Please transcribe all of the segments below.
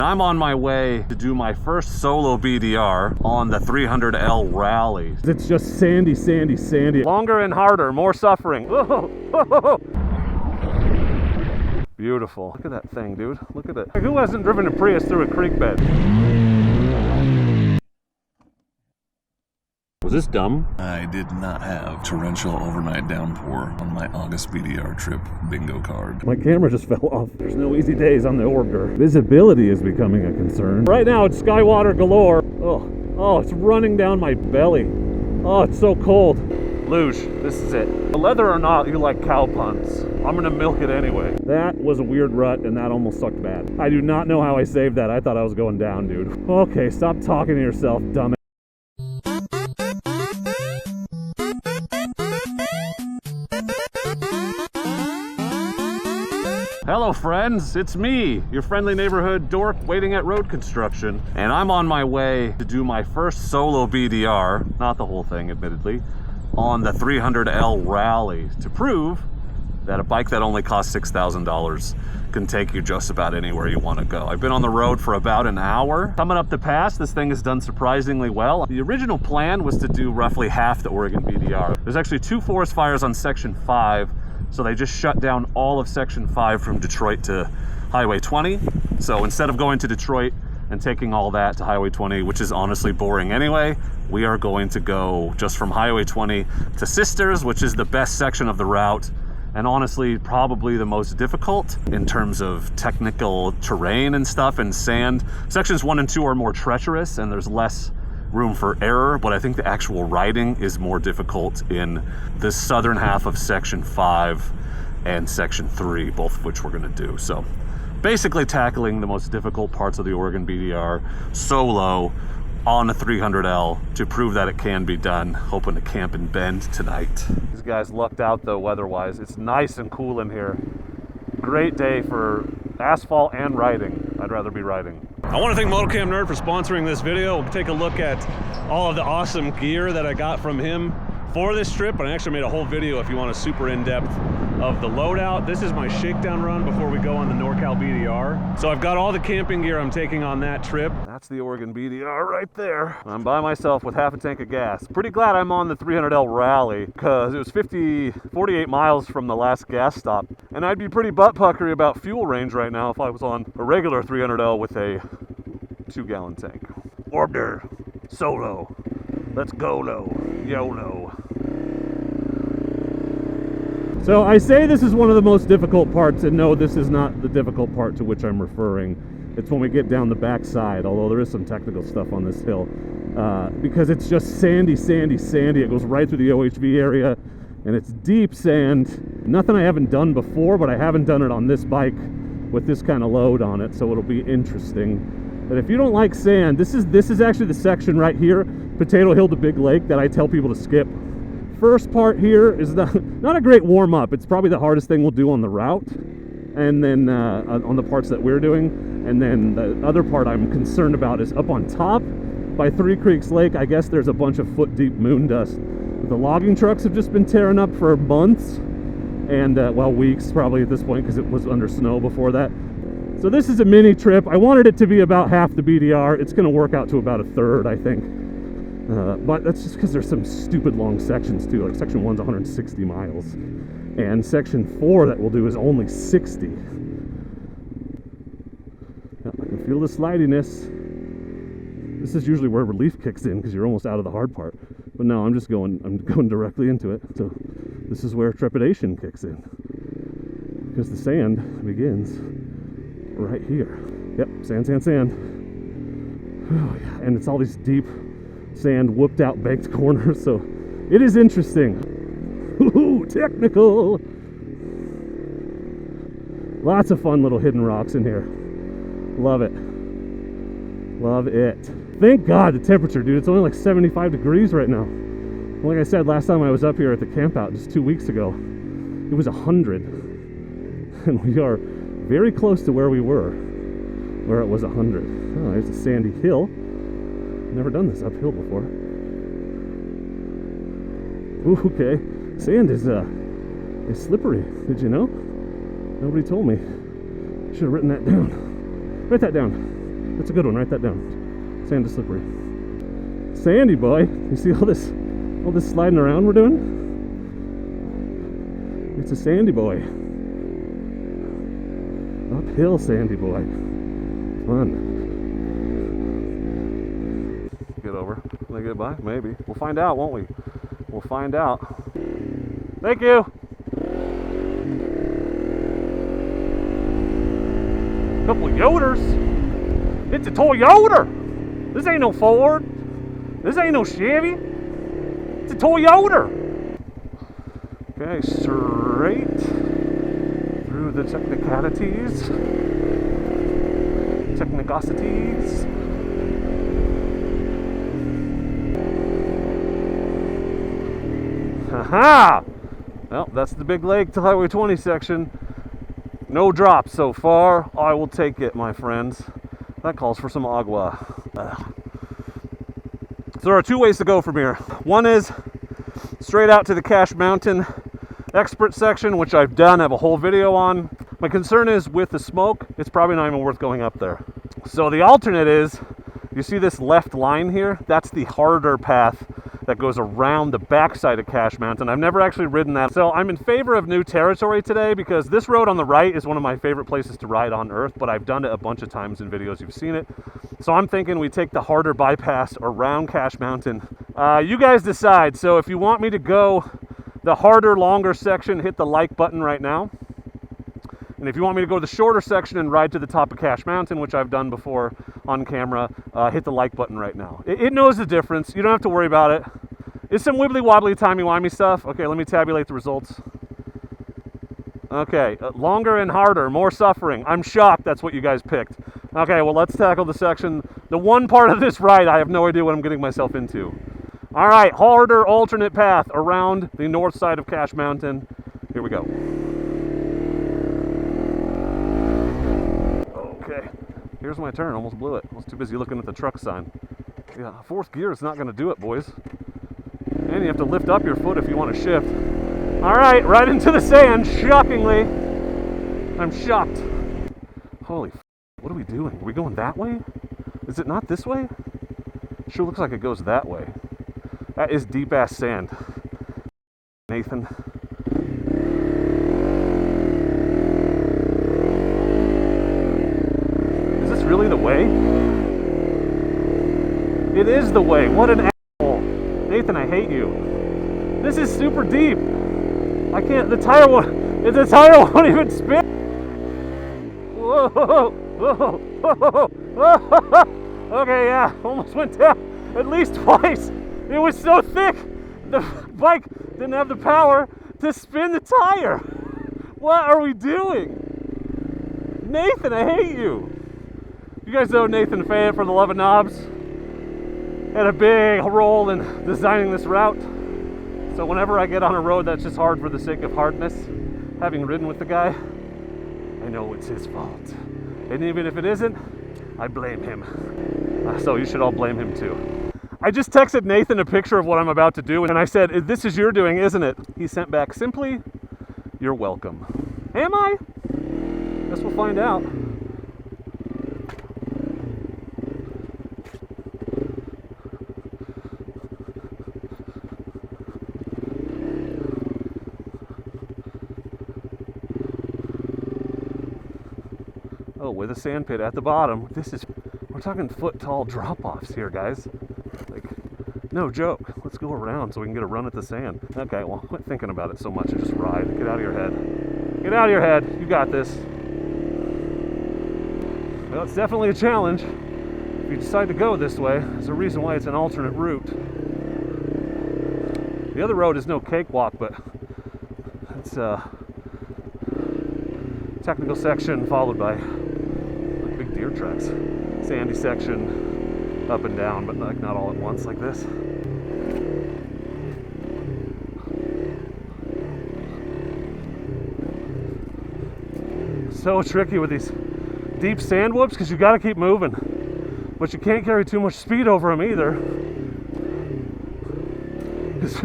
I'm on my way to do my first Solo BDR on the 300L Rally. It's just sandy, sandy, sandy. Longer and harder, more suffering. Whoa. Beautiful. Look at that thing, dude. Look at it. Who hasn't driven a Prius through a creek bed? Was this dumb? I did not have torrential overnight downpour on my August BDR trip bingo card. My camera just fell off. There's no easy days on the ORBDR. Visibility is becoming a concern. Right now it's skywater galore. Oh, it's running down my belly. Oh, it's so cold. Luge, this is it. Whether or not you like cow puns, I'm gonna milk it anyway. That was a weird rut and that almost sucked bad. I do not know how I saved that. I thought I was going down, dude. Okay, stop talking to yourself, dumb. Hello friends, it's me, your friendly neighborhood dork waiting at road construction. And I'm on my way to do my first Solo BDR, not the whole thing admittedly, on the 300L Rally to prove that a bike that only costs $6,000 can take you just about anywhere you want to go. I've been on the road for about an hour. Coming up the pass, this thing has done surprisingly well. The original plan was to do roughly half the Oregon BDR. There's actually 2 forest fires on Section 5, so they just shut down all of Section 5 from Detroit to Highway 20. So instead of going to Detroit and taking all that to Highway 20, which is honestly boring anyway, we are going to go just from Highway 20 to Sisters, which is the best section of the route, and honestly probably the most difficult in terms of technical terrain and stuff and sand. Sections 1 and 2 are more treacherous and there's less room for error, but I think the actual riding is more difficult in the southern half of Section 5 and Section 3, both of which we're going to do. So basically tackling the most difficult parts of the Oregon BDR solo on a 300L to prove that it can be done. Hoping to camp in Bend tonight. These guys lucked out though weather-wise. It's nice and cool in here. Great day for asphalt and riding. I'd rather be riding. I want to thank MotoCampNerd for sponsoring this video. We'll take a look at all of the awesome gear that I got from him for this trip, and I actually made a whole video if you want a super in-depth of the loadout. This is my shakedown run before we go on the NorCal BDR. So I've got all the camping gear I'm taking on that trip. That's the Oregon BDR right there. I'm by myself with half a tank of gas. Pretty glad I'm on the 300L Rally because it was 48 miles from the last gas stop. And I'd be pretty butt puckery about fuel range right now if I was on a regular 300L with a 2-gallon tank. ORBDR Solo. Let's go low. YOLO. So I say this is one of the most difficult parts, and no, this is not the difficult part to which I'm referring. It's when we get down the backside, although there is some technical stuff on this hill, because it's just sandy, sandy, sandy. It goes right through the OHV area, and it's deep sand. Nothing I haven't done before, but I haven't done it on this bike with this kind of load on it, so it'll be interesting. But if you don't like sand, this is actually the section right here, Potato Hill to Big Lake, that I tell people to skip. First part here is not a great warm-up. It's probably the hardest thing we'll do on the route, and then on the parts that we're doing. And then the other part I'm concerned about is up on top by Three Creeks Lake. I guess there's a bunch of foot-deep moon dust. The logging trucks have just been tearing up for months, and well, weeks probably at this point, because it was under snow before that. So this is a mini trip. I wanted it to be about half the BDR. It's going to work out to about a third, I think. But that's just because there's some stupid long sections too. Like Section 1's 160 miles, and Section 4 that we'll do is only 60. Yeah, I can feel the slidiness. This is usually where relief kicks in because you're almost out of the hard part. But no, I'm going directly into it. So this is where trepidation kicks in, because the sand begins right here. Yep, sand, sand, sand. Oh, yeah. And it's all these deep sand whooped out banked corners, so it is interesting. Ooh, technical. Lots of fun little hidden rocks in here. Love it. Love it. Thank God the temperature, dude. It's only like 75 degrees right now. Like I said, last time I was up here at the camp out just 2 weeks ago, it was 100. And we are very close to where we were, where it was 100. Oh, there's a sandy hill. Never done this uphill before. Ooh, okay. Sand is slippery. Did you know? Nobody told me. Should have written that down. Write that down. That's a good one. Write that down. Sand is slippery. Sandy boy. You see all this sliding around we're doing? It's a sandy boy. Uphill sandy boy. Fun. Get over. Will they get by? Maybe. We'll find out, won't we? We'll find out. Thank you. Couple of Yoders. It's a Toyota. This ain't no Ford. This ain't no Chevy. It's a Toyota. Okay, straight through the technicalities. Technicosities. Haha! Well, that's the Big Lake to Highway 20 section. No drops so far. I will take it, my friends. That calls for some agua. So there are two ways to go from here. One is straight out to the Cache Mountain expert section, which I've done, have a whole video on. My concern is with the smoke, it's probably not even worth going up there. So the alternate is, you see this left line here? That's the harder path that goes around the backside of Cache Mountain. I've never actually ridden that. So I'm in favor of new territory today because this road on the right is one of my favorite places to ride on earth, but I've done it a bunch of times in videos, you've seen it. So I'm thinking we take the harder bypass around Cache Mountain. You guys decide. So if you want me to go the harder, longer section, hit the like button right now. And if you want me to go to the shorter section and ride to the top of Cache Mountain, which I've done before on camera, hit the like button right now. It knows the difference. You don't have to worry about it. It's some wibbly wobbly, timey-wimey stuff. Okay, let me tabulate the results. Okay, longer and harder, more suffering. I'm shocked that's what you guys picked. Okay, well, let's tackle the section. The one part of this ride, I have no idea what I'm getting myself into. All right, harder alternate path around the north side of Cache Mountain. Here we go. Okay, here's my turn. Almost blew it. I was too busy looking at the truck sign. Yeah, fourth gear is not going to do it, boys. And you have to lift up your foot if you want to shift. All right, right into the sand, shockingly. I'm shocked. Holy f***, what are we doing? Are we going that way? Is it not this way? Sure looks like it goes that way. That is deep-ass sand. Nathan. Is this really the way? It is the way. What an asshole. Nathan, I hate you. This is super deep. I can't, the tire won't even spin. Whoa, whoa, whoa, whoa. Okay, yeah, almost went down at least twice. It was so thick, the bike didn't have the power to spin the tire. What are we doing? Nathan, I hate you. You guys know Nathan Fayette for the Love of Knobs. Had a big role in designing this route. So whenever I get on a road that's just hard for the sake of hardness, having ridden with the guy, I know it's his fault. And even if it isn't, I blame him. So you should all blame him too. I just texted Nathan a picture of what I'm about to do, and I said, this is your doing, isn't it? He sent back simply, you're welcome. Am I? Guess we'll find out. Oh, with a sand pit at the bottom. We're talking foot-tall drop-offs here, guys. Like, no joke. Let's go around so we can get a run at the sand. Okay, well, quit thinking about it so much and just ride. Get out of your head. Get out of your head. You got this. Well, it's definitely a challenge. If you decide to go this way, there's a reason why it's an alternate route. The other road is no cakewalk, but it's a technical section followed by big deer tracks. Sandy section, up and down, but not all at once like this. So tricky with these deep sand whoops because you got to keep moving, but you can't carry too much speed over them either, because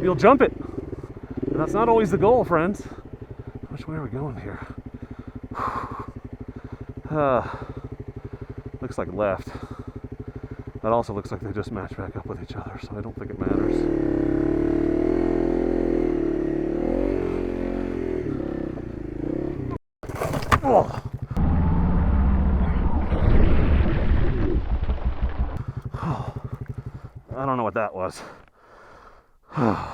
you'll jump it, and that's not always the goal, friends. Which way are we going here? Looks looks like left. That also looks like they just match back up with each other, so I don't think it matters. Oh. I don't know what that was. That's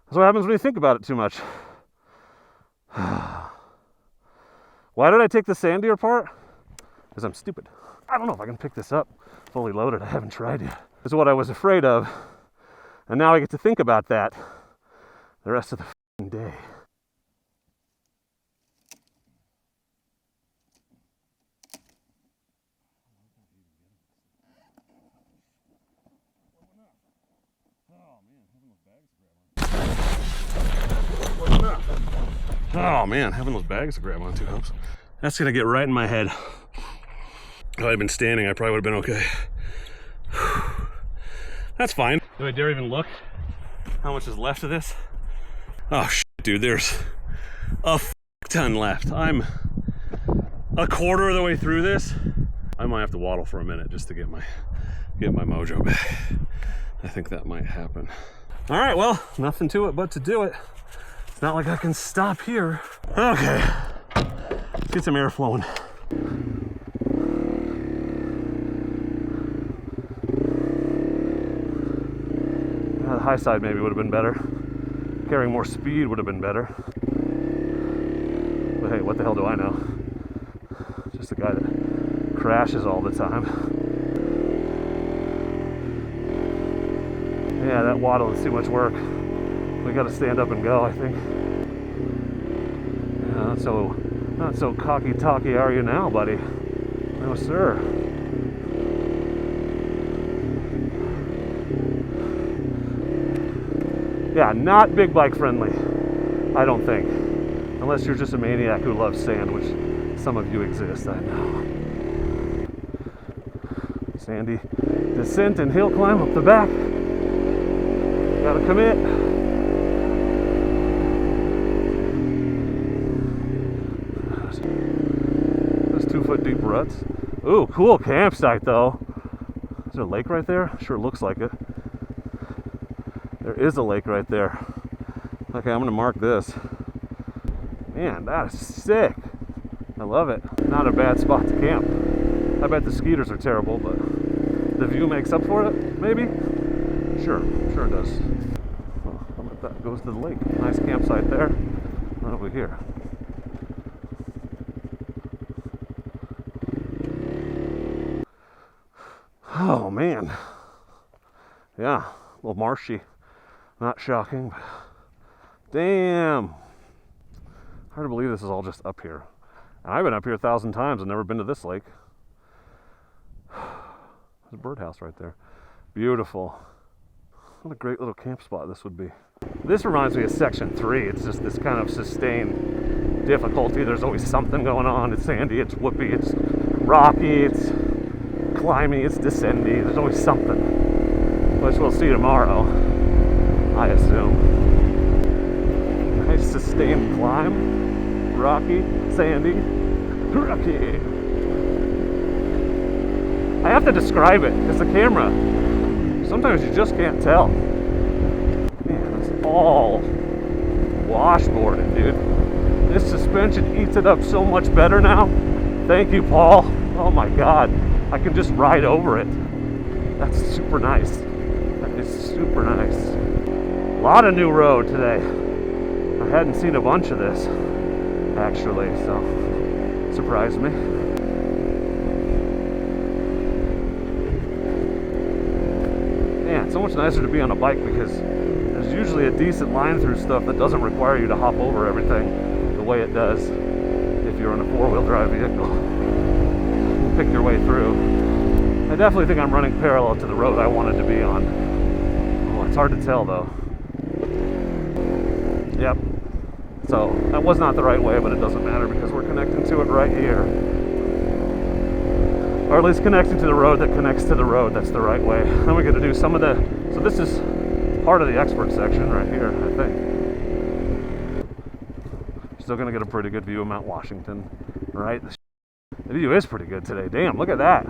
what happens when you think about it too much. Why did I take the sandier part? Because I'm stupid. I don't know if I can pick this up fully loaded. I haven't tried yet. This is what I was afraid of. And now I get to think about that the rest of the f***ing day. Oh man, having those bags to grab onto helps. That's gonna get right in my head. If I'd been standing, I probably would have been okay. That's fine. Do I dare even look how much is left of this? Oh shit, dude, there's a ton left. I'm a quarter of the way through this. I might have to waddle for a minute just to get my mojo back. I think that might happen. All right, well, nothing to it but to do it. It's not like I can stop here. Okay, let's get some air flowing. The high side maybe would have been better. Carrying more speed would have been better. But hey, what the hell do I know? Just a guy that crashes all the time. Yeah, that waddle is too much work. We gotta stand up and go, I think. Yeah, not so cocky-talky are you now, buddy? No, sir. Yeah, not big bike friendly, I don't think. Unless you're just a maniac who loves sand, which some of you exist, I know. Sandy descent and hill climb up the back. Gotta commit. Those 2-foot deep ruts. Ooh, cool campsite though. Is there a lake right there? Sure looks like it. There is a lake right there. Okay, I'm gonna mark this. Man, that is sick. I love it. Not a bad spot to camp. I bet the skeeters are terrible, but the view makes up for it, maybe? Sure it does. Well, I bet that goes to the lake. Nice campsite there. Right over here. Oh man. Yeah, a little marshy. Not shocking, but damn. Hard to believe this is all just up here. And I've been up here 1,000 times and never been to this lake. There's a birdhouse right there. Beautiful. What a great little camp spot this would be. This reminds me of Section 3. It's just this kind of sustained difficulty. There's always something going on. It's sandy, it's whoopy, it's rocky, it's climby, it's descendy. There's always something. Which we'll see tomorrow, I assume. Nice sustained climb. Rocky, sandy, rocky. I have to describe it because the camera, sometimes you just can't tell. Man, it's all washboarded, dude. This suspension eats it up so much better now. Thank you, Paul. Oh my God, I can just ride over it. That's super nice. That is super nice. A lot of new road today. I hadn't seen a bunch of this, actually, so surprised me. Man, it's so much nicer to be on a bike because there's usually a decent line through stuff that doesn't require you to hop over everything the way it does if you're on a four-wheel drive vehicle. Pick your way through. I definitely think I'm running parallel to the road I wanted to be on. Oh, it's hard to tell though. Yep. So that was not the right way, but it doesn't matter because we're connecting to it right here. Or at least connecting to the road that connects to the road. That's the right way. Then we're going to do some of the... So this is part of the expert section right here, I think. Still going to get a pretty good view of Mount Washington, right? The view is pretty good today. Damn, look at that.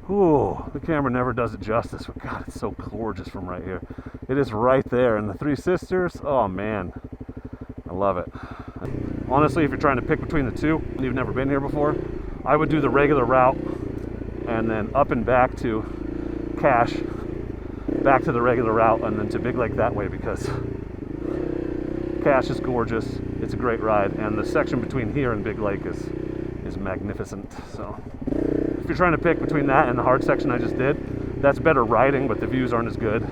Ooh, the camera never does it justice. But God, it's so gorgeous from right here. It is right there. And the Three Sisters, oh man, I love it. Honestly, if you're trying to pick between the two and you've never been here before, I would do the regular route and then up and back to Cache, back to the regular route, and then to Big Lake that way, because Cache is gorgeous. It's a great ride, and the section between here and Big Lake is magnificent. So if you're trying to pick between that and the hard section I just did, that's better riding, but the views aren't as good.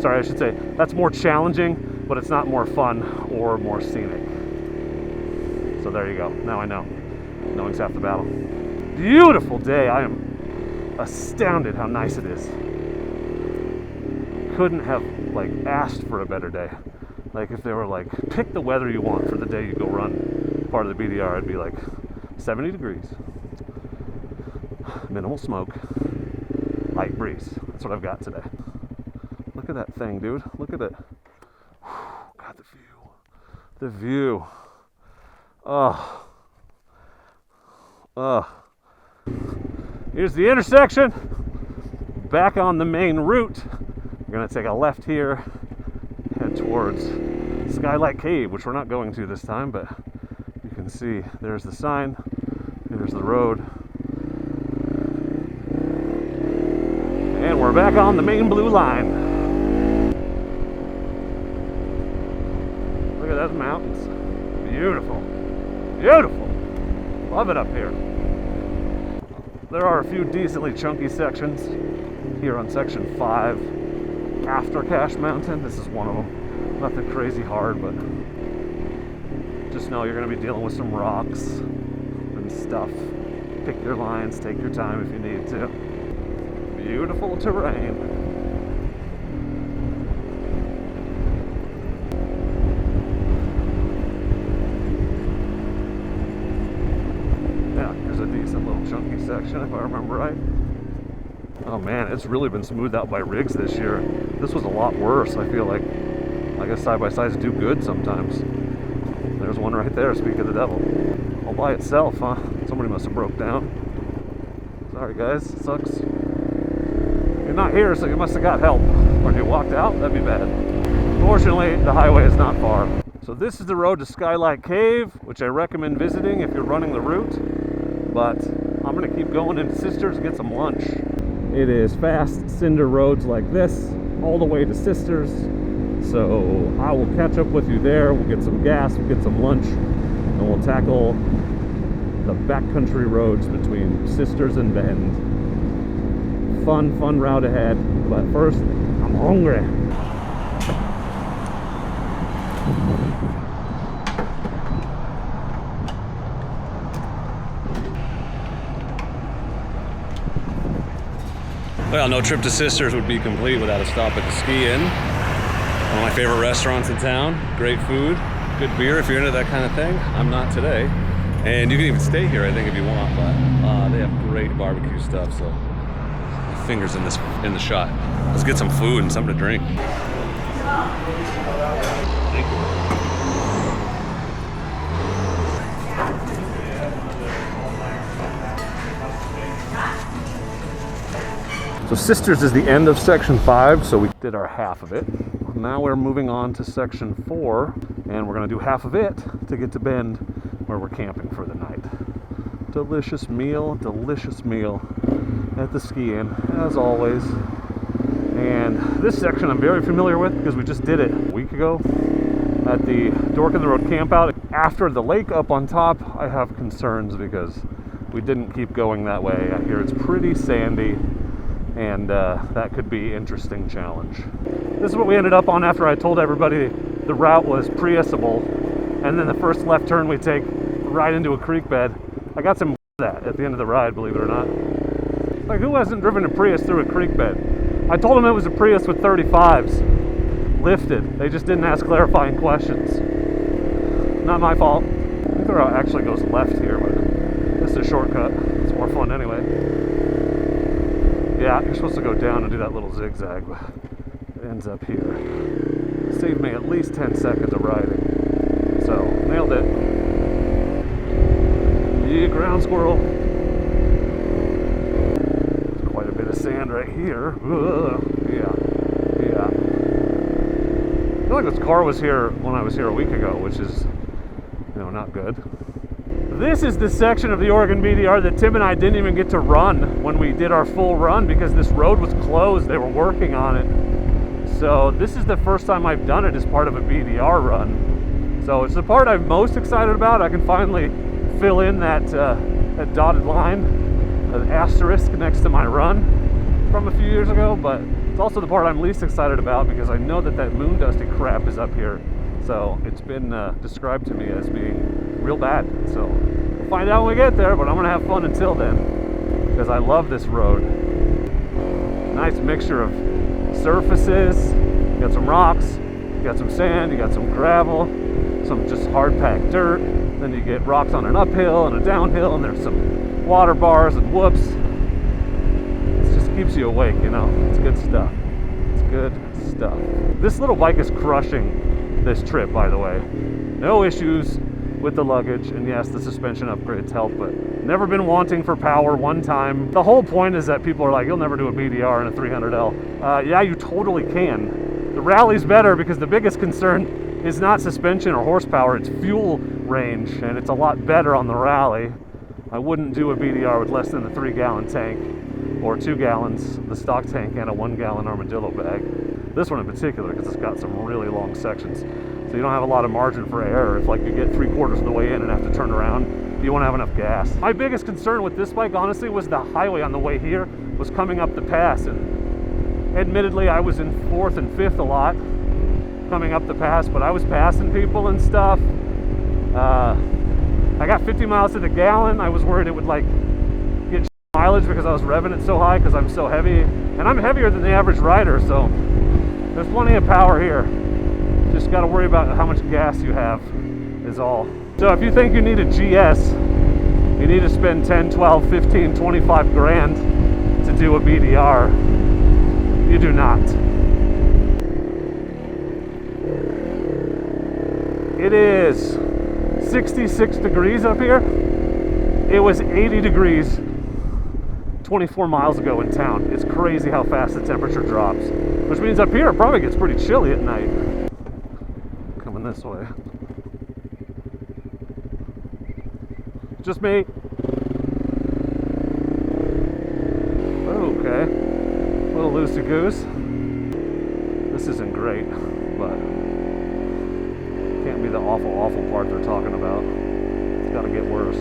Sorry, I should say that's more challenging, but it's not more fun or more scenic. So there you go. Now I know. Knowing's half the battle. Beautiful day. I am astounded how nice it is. Couldn't have like asked for a better day. Like if they were like, pick the weather you want for the day you go run part of the BDR, I'd be like 70 degrees, minimal smoke, light breeze. That's what I've got today. Look at that thing, dude. Look at it. God, the view. The view. Oh. Oh. Here's the intersection. Back on the main route. We're gonna take a left here, head towards Skylight Cave, which we're not going to this time, but you can see there's the sign, there's the road. And we're back on the main blue line. Look at those mountains. Beautiful. Beautiful. Love it up here. There are a few decently chunky sections here on section 5 after Cache Mountain. This is one of them. Nothing crazy hard, but just know you're going to be dealing with some rocks and stuff. Pick your lines, take your time if you need to. Beautiful terrain. Yeah, here's a decent little chunky section if I remember right. Oh man, it's really been smoothed out by rigs this year. This was a lot worse. I feel like I guess side-by-sides do good sometimes. There's one right there, speak of the devil. All by itself, huh? Somebody must have broke down. Sorry guys, it sucks. You're not here, so you must have got help. Or you walked out, that'd be bad. Fortunately, the highway is not far. So this is the road to Skylight Cave, which I recommend visiting if you're running the route. But I'm gonna keep going into Sisters and get some lunch. It is fast cinder roads like this, all the way to Sisters. So I will catch up with you there. We'll get some gas, we'll get some lunch, and we'll tackle the backcountry roads between Sisters and Bend. Fun route ahead. But first, I'm hungry. Well, no trip to Sisters would be complete without a stop at the Ski Inn. One of my favorite restaurants in town. Great food, good beer if you're into that kind of thing. I'm not today. And you can even stay here, I think, if you want, but they have great barbecue stuff, so my fingers in the shot. Let's get some food and something to drink. Thank you. So Sisters is the end of section 5, so we did our half of it. Now we're moving on to section 4, and we're gonna do half of it to get to Bend, where we're camping for the night. Delicious meal at the Ski Inn, as always. And this section I'm very familiar with because we just did it a week ago at the Dork in the Road campout. After the lake up on top, I have concerns because we didn't keep going that way. I hear it's pretty sandy, and that could be an interesting challenge. This is what we ended up on after I told everybody the route was Priusable, and then the first left turn we take right into a creek bed. I got some that at the end of the ride, believe it or not. Like, who hasn't driven a Prius through a creek bed? I told them it was a Prius with 35s lifted. They just didn't ask clarifying questions. Not my fault. I think the route actually goes left here, but this is a shortcut. It's more fun anyway. Yeah, you're supposed to go down and do that little zigzag, but it ends up here. Saved me at least 10 seconds of riding. So, nailed it. Yeah, ground squirrel. right here. Ugh. Yeah. I feel like this car was here when I was here a week ago, which is, you know, not good. This is the section of the Oregon BDR that Tim and I didn't even get to run when we did our full run because this road was closed. They were working on it. So this is the first time I've done it as part of a BDR run. So it's the part I'm most excited about. I can finally fill in that dotted line, an asterisk next to my run from a few years ago, but it's also the part I'm least excited about because I know that moon dusty crap is up here. So it's been described to me as being real bad. So we'll find out when we get there, but I'm gonna have fun until then because I love this road. Nice mixture of surfaces. You got some rocks, you got some sand, you got some gravel, some just hard packed dirt. Then you get rocks on an uphill and a downhill, and there's some water bars and whoops. It just keeps you awake, you know. It's good stuff. It's good stuff. This little bike is crushing this trip, by the way. No issues with the luggage, and yes, the suspension upgrades help, but never been wanting for power one time. The whole point is that people are like, you'll never do a BDR in a 300L. Yeah, you totally can. The Rally's better because the biggest concern is not suspension or horsepower, it's fuel range, and it's a lot better on the Rally. I wouldn't do a BDR with less than a 3-gallon tank, or 2 gallons, the stock tank, and a 1-gallon armadillo bag. This one in particular, because it's got some really long sections. So you don't have a lot of margin for error. If like you get 3/4 of the way in and have to turn around, you won't have enough gas. My biggest concern with this bike, honestly, was the highway on the way here was coming up the pass. And admittedly, I was in 4th and 5th a lot coming up the pass, but I was passing people and stuff. I got 50 miles to the gallon. I was worried it would like get mileage because I was revving it so high because I'm so heavy. And I'm heavier than the average rider, so there's plenty of power here. Just got to worry about how much gas you have is all. So if you think you need a GS, you need to spend 10, 12, 15, 25 grand to do a BDR. You do not. It is 66 degrees up here. It was 80 degrees 24 miles ago in town. It's crazy how fast the temperature drops, which means up here it probably gets pretty chilly at night. Coming this way. Just me. Okay. A little loosey-goose. This isn't great, but can't be the awful part they're talking about. It's got to get worse.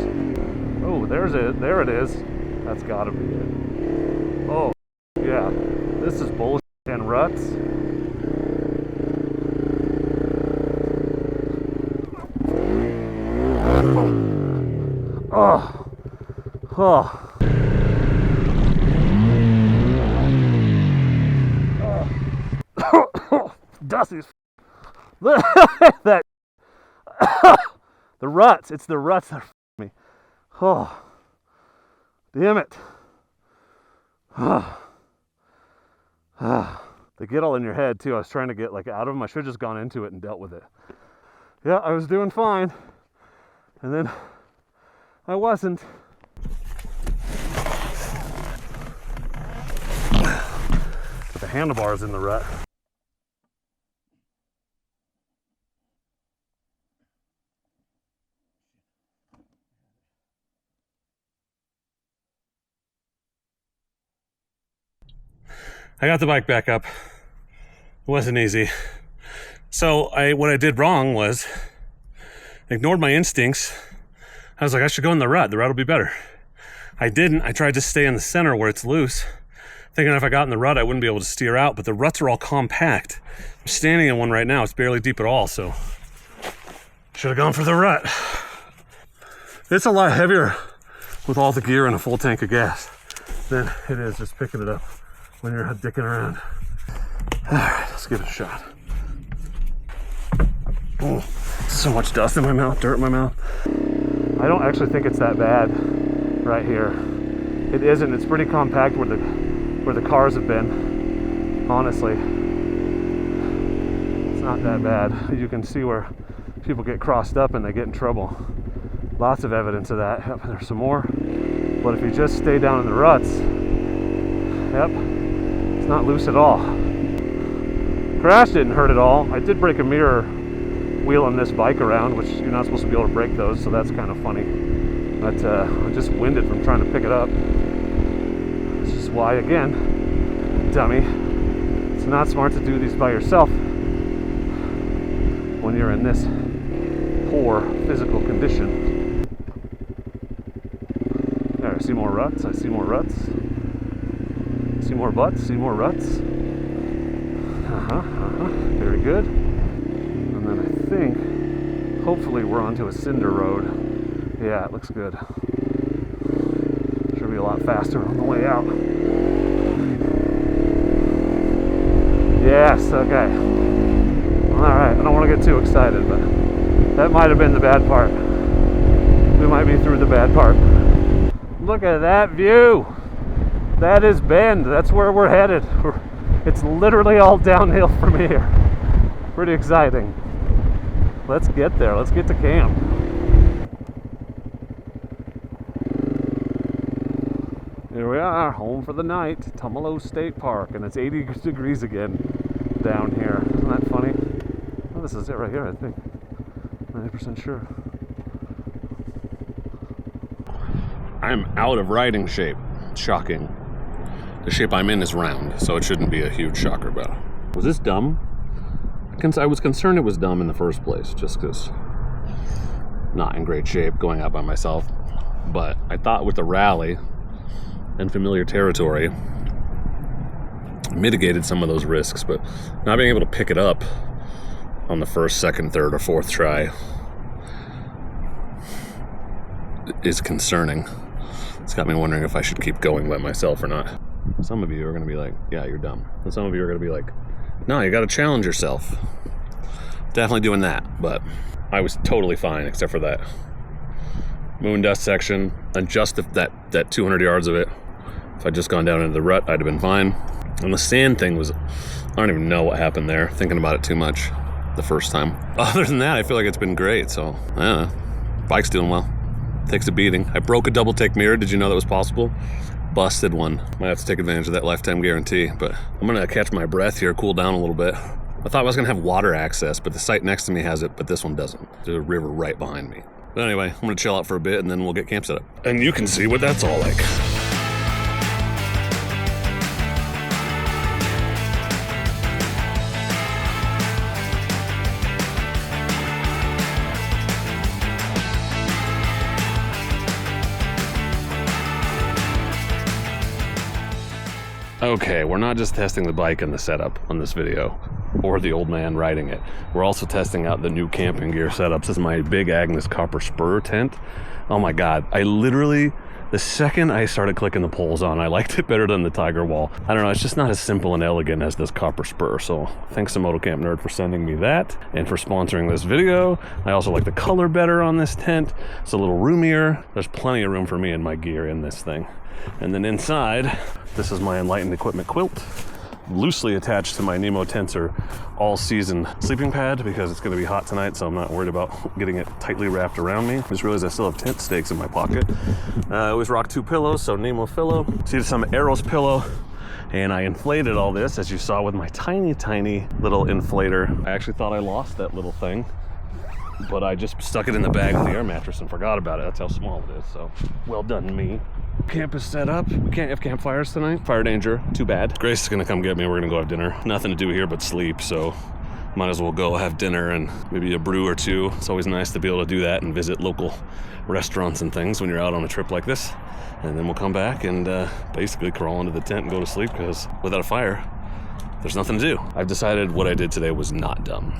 Oh, there's it. There it is. That's got to be it. Oh, yeah. This is bullshit and ruts. Oh. Oh. Dusty's that the ruts. It's the ruts that me. Oh, damn it. They get all in your head too. I was trying to get like out of them. I should have just gone into it and dealt with it. Yeah, I was doing fine, and then I wasn't. But the handlebar's in the rut. I got the bike back up. It wasn't easy. So what I did wrong was ignored my instincts. I was like, I should go in the rut. The rut will be better. I didn't. I tried to stay in the center where it's loose, thinking if I got in the rut, I wouldn't be able to steer out, but the ruts are all compact. I'm standing in one right now. It's barely deep at all, so should have gone for the rut. It's a lot heavier with all the gear and a full tank of gas than it is just picking it up when you're dicking around. All right, let's give it a shot. Oh, so much dust in my mouth, dirt in my mouth. I don't actually think it's that bad right here. It isn't. It's pretty compact where the cars have been. Honestly, it's not that bad. You can see where people get crossed up and they get in trouble. Lots of evidence of that. Yep, there's some more. But if you just stay down in the ruts, yep, not loose at all. Crash didn't hurt at all. I did break a mirror wheeling this bike around, which you're not supposed to be able to break those, so that's kind of funny. But I'm just winded from trying to pick it up. This is why, again, dummy, it's not smart to do these by yourself when you're in this poor physical condition. There, I see more ruts, I see more ruts. See more butts, see more ruts. Very good. And then I think, hopefully we're onto a cinder road. Yeah, it looks good. Should be a lot faster on the way out. Yes, okay. Alright, I don't want to get too excited, but that might have been the bad part. We might be through the bad part. Look at that view! That is Bend. That's where we're headed. It's literally all downhill from here. Pretty exciting. Let's get there. Let's get to camp. Here we are, home for the night, Tumalo State Park, and it's 80 degrees again down here. Isn't that funny? Oh, this is it right here, I think. 90% sure. I'm out of riding shape. Shocking. The shape I'm in is round, so it shouldn't be a huge shocker, but was this dumb? I was concerned it was dumb in the first place, just because not in great shape going out by myself. But I thought with the rally and familiar territory, mitigated some of those risks, but not being able to pick it up on the first, second, third, or fourth try is concerning. It's got me wondering if I should keep going by myself or not. Some of you are going to be like, yeah, you're dumb. And some of you are going to be like, no, you got to challenge yourself. Definitely doing that, but I was totally fine except for that moon dust section and just that 200 yards of it. If I'd just gone down into the rut, I'd have been fine. And the sand thing was, I don't even know what happened there, thinking about it too much the first time. Other than that, I feel like it's been great, so I don't know. Bike's doing well. Takes a beating. I broke a double take mirror. Did you know that was possible? Busted one. Might have to take advantage of that lifetime guarantee, but I'm gonna catch my breath here, cool down a little bit. I thought I was gonna have water access, but the site next to me has it, but this one doesn't. There's a river right behind me. But anyway, I'm gonna chill out for a bit and then we'll get camp set up. And you can see what that's all like. Okay, we're not just testing the bike and the setup on this video, or the old man riding it. We're also testing out the new camping gear setups. This is my Big Agnes copper spur tent. Oh my God, I literally, the second I started clicking the poles on, I liked it better than the Tiger Wall. I don't know, it's just not as simple and elegant as this copper spur. So thanks to MotoCampNerd for sending me that and for sponsoring this video. I also like the color better on this tent. It's a little roomier. There's plenty of room for me and my gear in this thing. And then inside, this is my Enlightened Equipment quilt, loosely attached to my Nemo Tensor all-season sleeping pad because it's going to be hot tonight, so I'm not worried about getting it tightly wrapped around me. I just realized I still have tent stakes in my pocket. I always rock 2 pillows, so Nemo pillow. See some Arrows pillow. And I inflated all this, as you saw, with my tiny, tiny little inflator. I actually thought I lost that little thing, but I just stuck it in the bag of the air mattress and forgot about it. That's how small it is, so well done me. Camp is set up. We can't have campfires tonight. Fire danger, too bad. Grace is gonna come get me. We're gonna go have dinner. Nothing to do here but sleep, so might as well go have dinner and maybe a brew or two. It's always nice to be able to do that and visit local restaurants and things when you're out on a trip like this. And then we'll come back and basically crawl into the tent and go to sleep, because without a fire, there's nothing to do. I've decided what I did today was not dumb,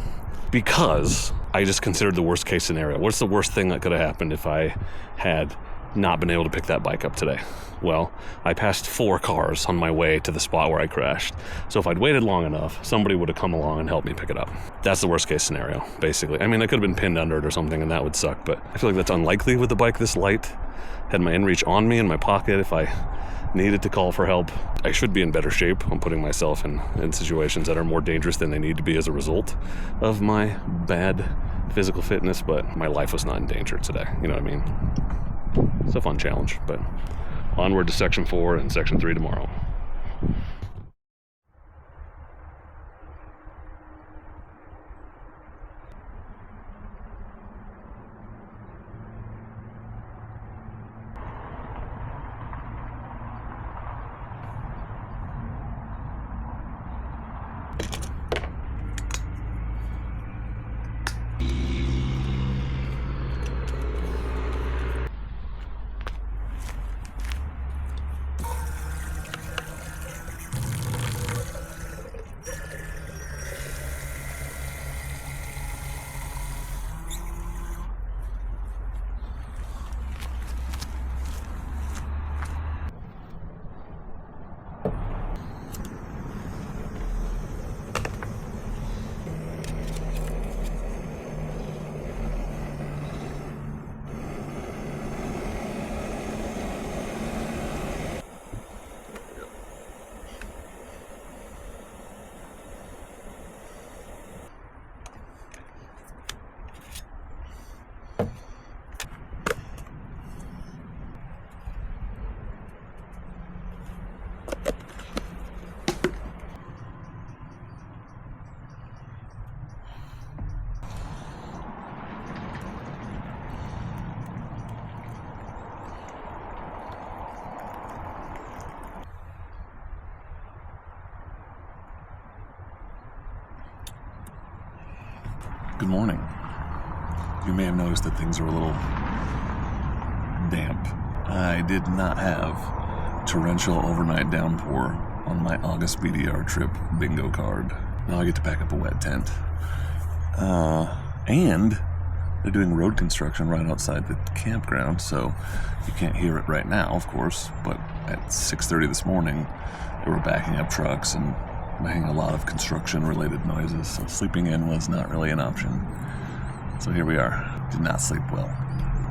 because I just considered the worst case scenario. What's the worst thing that could have happened if I had not been able to pick that bike up today? Well, I passed 4 cars on my way to the spot where I crashed. So if I'd waited long enough, somebody would have come along and helped me pick it up. That's the worst case scenario, basically. I mean, I could have been pinned under it or something, and that would suck, but I feel like that's unlikely with the bike this light. Had my inReach on me in my pocket if I needed to call for help. I should be in better shape. I'm putting myself in situations that are more dangerous than they need to be as a result of my bad physical fitness, but my life was not in danger today. You know what I mean? It's a fun challenge, but onward to Section 4 and Section 3 tomorrow. Good morning. You may have noticed that things are a little damp. I did not have torrential overnight downpour on my August BDR trip bingo card. Now I get to pack up a wet tent. And they're doing road construction right outside the campground, so you can't hear it right now, of course, but at 6:30 this morning, they were backing up trucks and making a lot of construction-related noises, so sleeping in was not really an option. So here we are. Did not sleep well.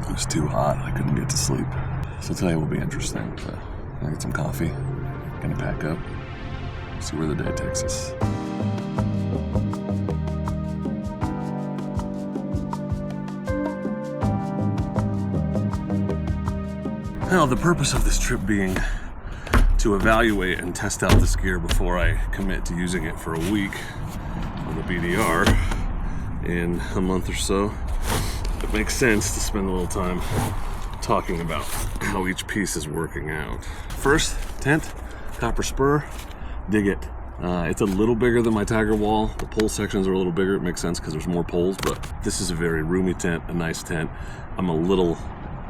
It was too hot. I couldn't get to sleep. So today will be interesting. So I'm gonna get some coffee, gonna pack up, see where the day takes us. Now, the purpose of this trip being to evaluate and test out this gear before I commit to using it for a week on the BDR in a month or so, it makes sense to spend a little time talking about how each piece is working out. First, tent, copper spur, dig it. It's a little bigger than my Tiger Wall. The pole sections are a little bigger. It makes sense because there's more poles, but this is a very roomy tent, a nice tent. I'm a little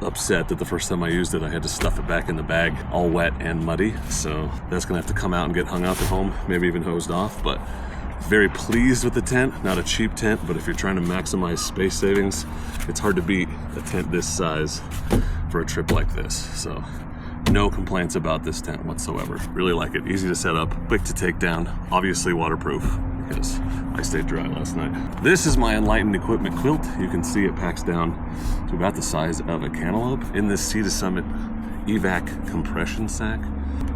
upset that the first time I used it, I had to stuff it back in the bag, all wet and muddy. So that's gonna have to come out and get hung out at home, maybe even hosed off. But very pleased with the tent. Not a cheap tent, but if you're trying to maximize space savings, it's hard to beat a tent this size for a trip like this. So no complaints about this tent whatsoever. Really like it. Easy to set up, quick to take down, obviously waterproof because I stayed dry last night. This is my Enlightened Equipment quilt. You can see it packs down to about the size of a cantaloupe in this Sea to Summit evac compression sack.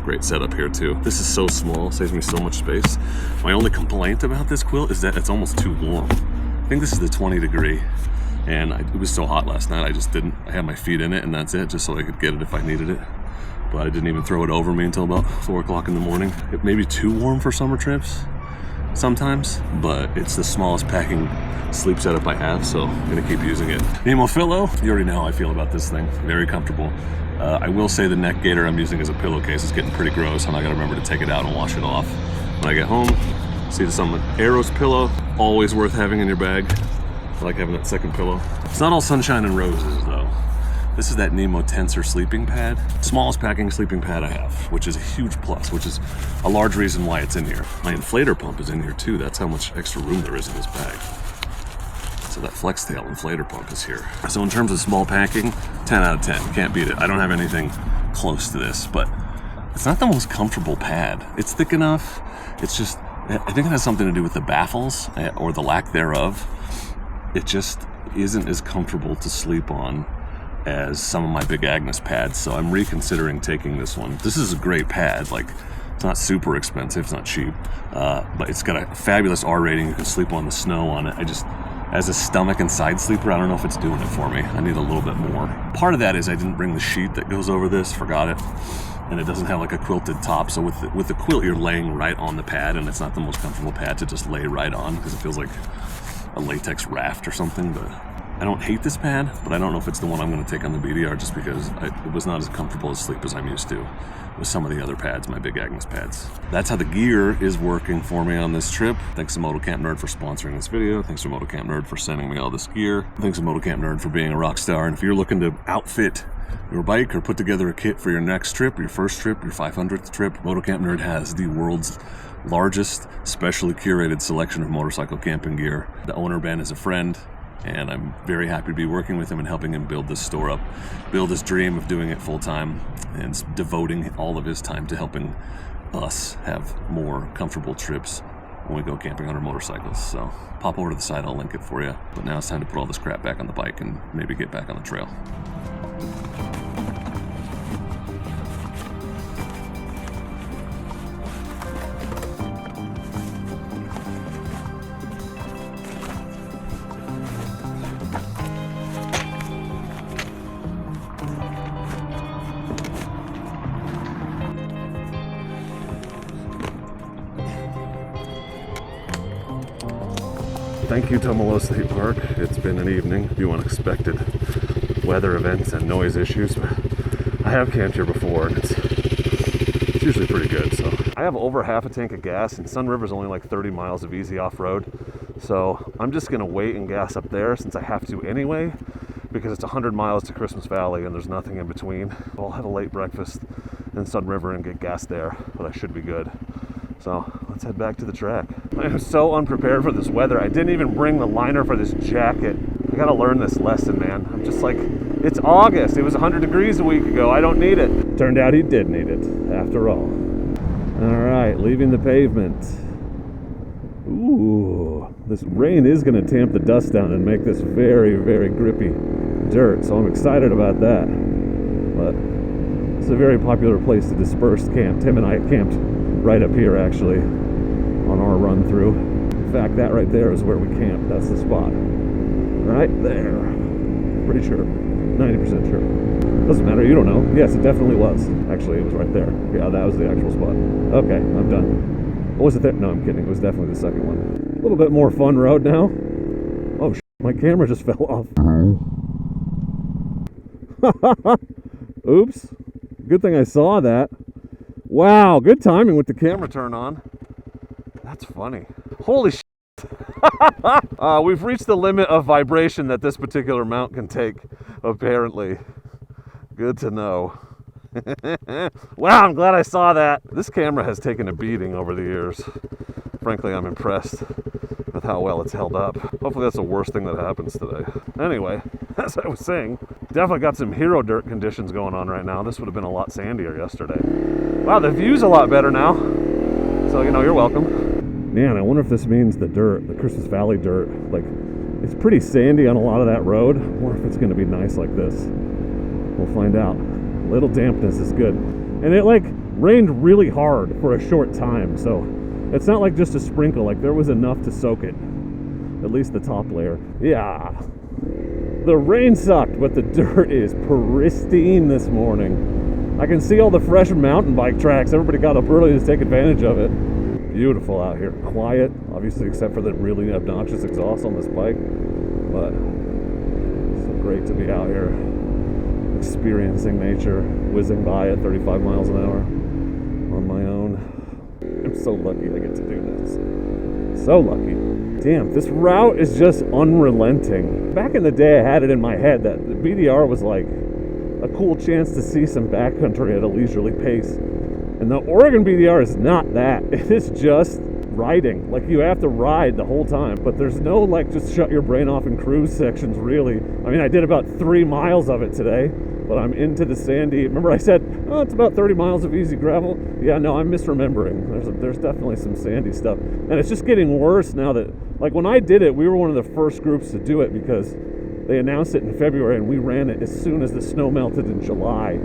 Great setup here too. This is so small, saves me so much space. My only complaint about this quilt is that it's almost too warm. I think this is the 20 degree, and it was so hot last night, I had my feet in it and that's it, just so I could get it if I needed it. But I didn't even throw it over me until about 4 o'clock in the morning. It may be too warm for summer trips sometimes, but it's the smallest packing sleep setup I have, so I'm gonna keep using it. Nemo Pillow, you already know how I feel about this thing. Very comfortable. I will say the neck gaiter I'm using as a pillowcase is getting pretty gross, and I gotta remember to take it out and wash it off when I get home. See the Summit Aeros pillow, always worth having in your bag. I like having that second pillow. It's not all sunshine and roses though. This is that Nemo Tensor sleeping pad. Smallest packing sleeping pad I have, which is a huge plus, which is a large reason why it's in here. My inflator pump is in here too. That's how much extra room there is in this bag. So that flex tail inflator pump is here. So in terms of small packing, 10 out of 10, can't beat it. I don't have anything close to this, but it's not the most comfortable pad. It's thick enough. It's just, I think it has something to do with the baffles or the lack thereof. It just isn't as comfortable to sleep on as some of my Big Agnes pads, so I'm reconsidering taking this one. This is a great pad. Like, it's not super expensive, it's not cheap, but it's got a fabulous R rating. You can sleep on the snow on it. As a stomach and side sleeper, I don't know if it's doing it for me. I need a little bit more. Part of that is I didn't bring the sheet that goes over this, forgot it, and it doesn't have like a quilted top. So with the quilt, you're laying right on the pad, and it's not the most comfortable pad to just lay right on because it feels like a latex raft or something. But I don't hate this pad, but I don't know if it's the one I'm going to take on the BDR just because it was not as comfortable as sleep as I'm used to with some of the other pads, my Big Agnes pads. That's how the gear is working for me on this trip. Thanks to MotoCampNerd for sponsoring this video. Thanks to MotoCampNerd for sending me all this gear. Thanks to MotoCampNerd for being a rock star. And if you're looking to outfit your bike or put together a kit for your next trip, your first trip, your 500th trip, MotoCampNerd has the world's largest specially curated selection of motorcycle camping gear. The owner, Ben, is a friend, and I'm very happy to be working with him and helping him build this store up, build his dream of doing it full time, and devoting all of his time to helping us have more comfortable trips when we go camping on our motorcycles. So pop over to the side, I'll link it for you. But now it's time to put all this crap back on the bike and maybe get back on the trail. Thank you, Tomalo State Park. It's been an evening, a few unexpected weather events and noise issues, but I have camped here before and it's usually pretty good. So I have over half a tank of gas, and Sunriver's only like 30 miles of easy off-road. So I'm just gonna wait and gas up there since I have to anyway, because it's 100 miles to Christmas Valley and there's nothing in between. I'll have a late breakfast in Sunriver and get gas there, but I should be good. So let's head back to the track. I am so unprepared for this weather. I didn't even bring the liner for this jacket. I gotta learn this lesson, man. I'm just like, it's August. It was 100 degrees a week ago. I don't need it. Turned out he did need it, after all. All right, leaving the pavement. Ooh, this rain is gonna tamp the dust down and make this very, very grippy dirt, so I'm excited about that. But it's a very popular place to disperse camp. Tim and I camped right up here, actually, on our run through. In fact, that right there is where we camped. That's the spot. Right there. Pretty sure. 90% sure. Doesn't matter, you don't know. Yes, it definitely was. Actually, it was right there. Yeah, that was the actual spot. Okay, I'm done. What was it there? No, I'm kidding. It was definitely the second one. A little bit more fun road now. Oh, my camera just fell off. Oops. Good thing I saw that. Wow, good timing with the camera turn on. That's funny. Holy shit. We've reached the limit of vibration that this particular mount can take, apparently. Good to know. Wow, I'm glad I saw that. This camera has taken a beating over the years. Frankly, I'm impressed with how well it's held up. Hopefully that's the worst thing that happens today. Anyway, as I was saying, definitely got some hero dirt conditions going on right now. This would have been a lot sandier yesterday. Wow, the view's a lot better now. So, you know, you're welcome. Man, I wonder if this means the dirt, the Christmas Valley dirt, like, it's pretty sandy on a lot of that road. I wonder if it's going to be nice like this. We'll find out. A little dampness is good. And it, like, rained really hard for a short time, so it's not like just a sprinkle. Like, there was enough to soak it. At least the top layer. Yeah. The rain sucked, but the dirt is pristine this morning. I can see all the fresh mountain bike tracks. Everybody got up early to take advantage of it. Beautiful out here. Quiet, obviously, except for the really obnoxious exhaust on this bike. But so great to be out here experiencing nature, whizzing by at 35 miles an hour on my own. I'm so lucky I get to do this. So lucky. Damn, this route is just unrelenting. Back in the day, I had it in my head that the BDR was like a cool chance to see some backcountry at a leisurely pace. And the Oregon BDR is not that. It is just riding. Like, you have to ride the whole time. But there's no, like, just shut your brain off and cruise sections, really. I mean, I did about 3 miles of it today, but I'm into the sandy. Remember I said, oh, it's about 30 miles of easy gravel? Yeah, no, I'm misremembering. There's definitely some sandy stuff. And it's just getting worse now that, like, when I did it, we were one of the first groups to do it because they announced it in February and we ran it as soon as the snow melted in July.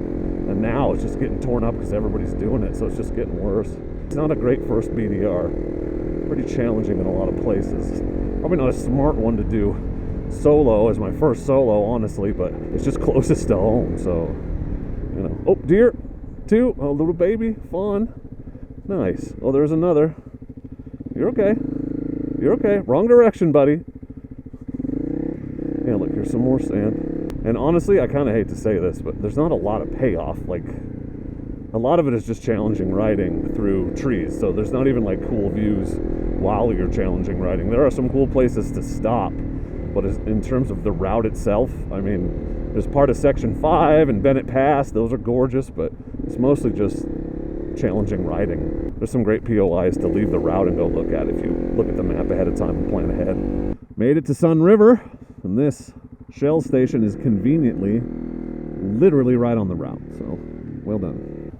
And now it's just getting torn up because everybody's doing it, so it's just getting worse. It's not a great first BDR. Pretty challenging in a lot of places. Probably not a smart one to do solo as my first solo, honestly, but it's just closest to home, so, you know. Oh, deer, 2, a little baby, fun. Nice. Oh, there's another. You're okay. You're okay. Wrong direction, buddy. Yeah, look, here's some more sand. And honestly, I kind of hate to say this, but there's not a lot of payoff. Like, a lot of it is just challenging riding through trees. So there's not even like cool views while you're challenging riding. There are some cool places to stop, but in terms of the route itself, I mean, there's part of Section 5 and Bennett Pass. Those are gorgeous, but it's mostly just challenging riding. There's some great POIs to leave the route and go look at if you look at the map ahead of time and plan ahead. Made it to Sunriver, and this Shell station is conveniently, literally right on the route, so well done.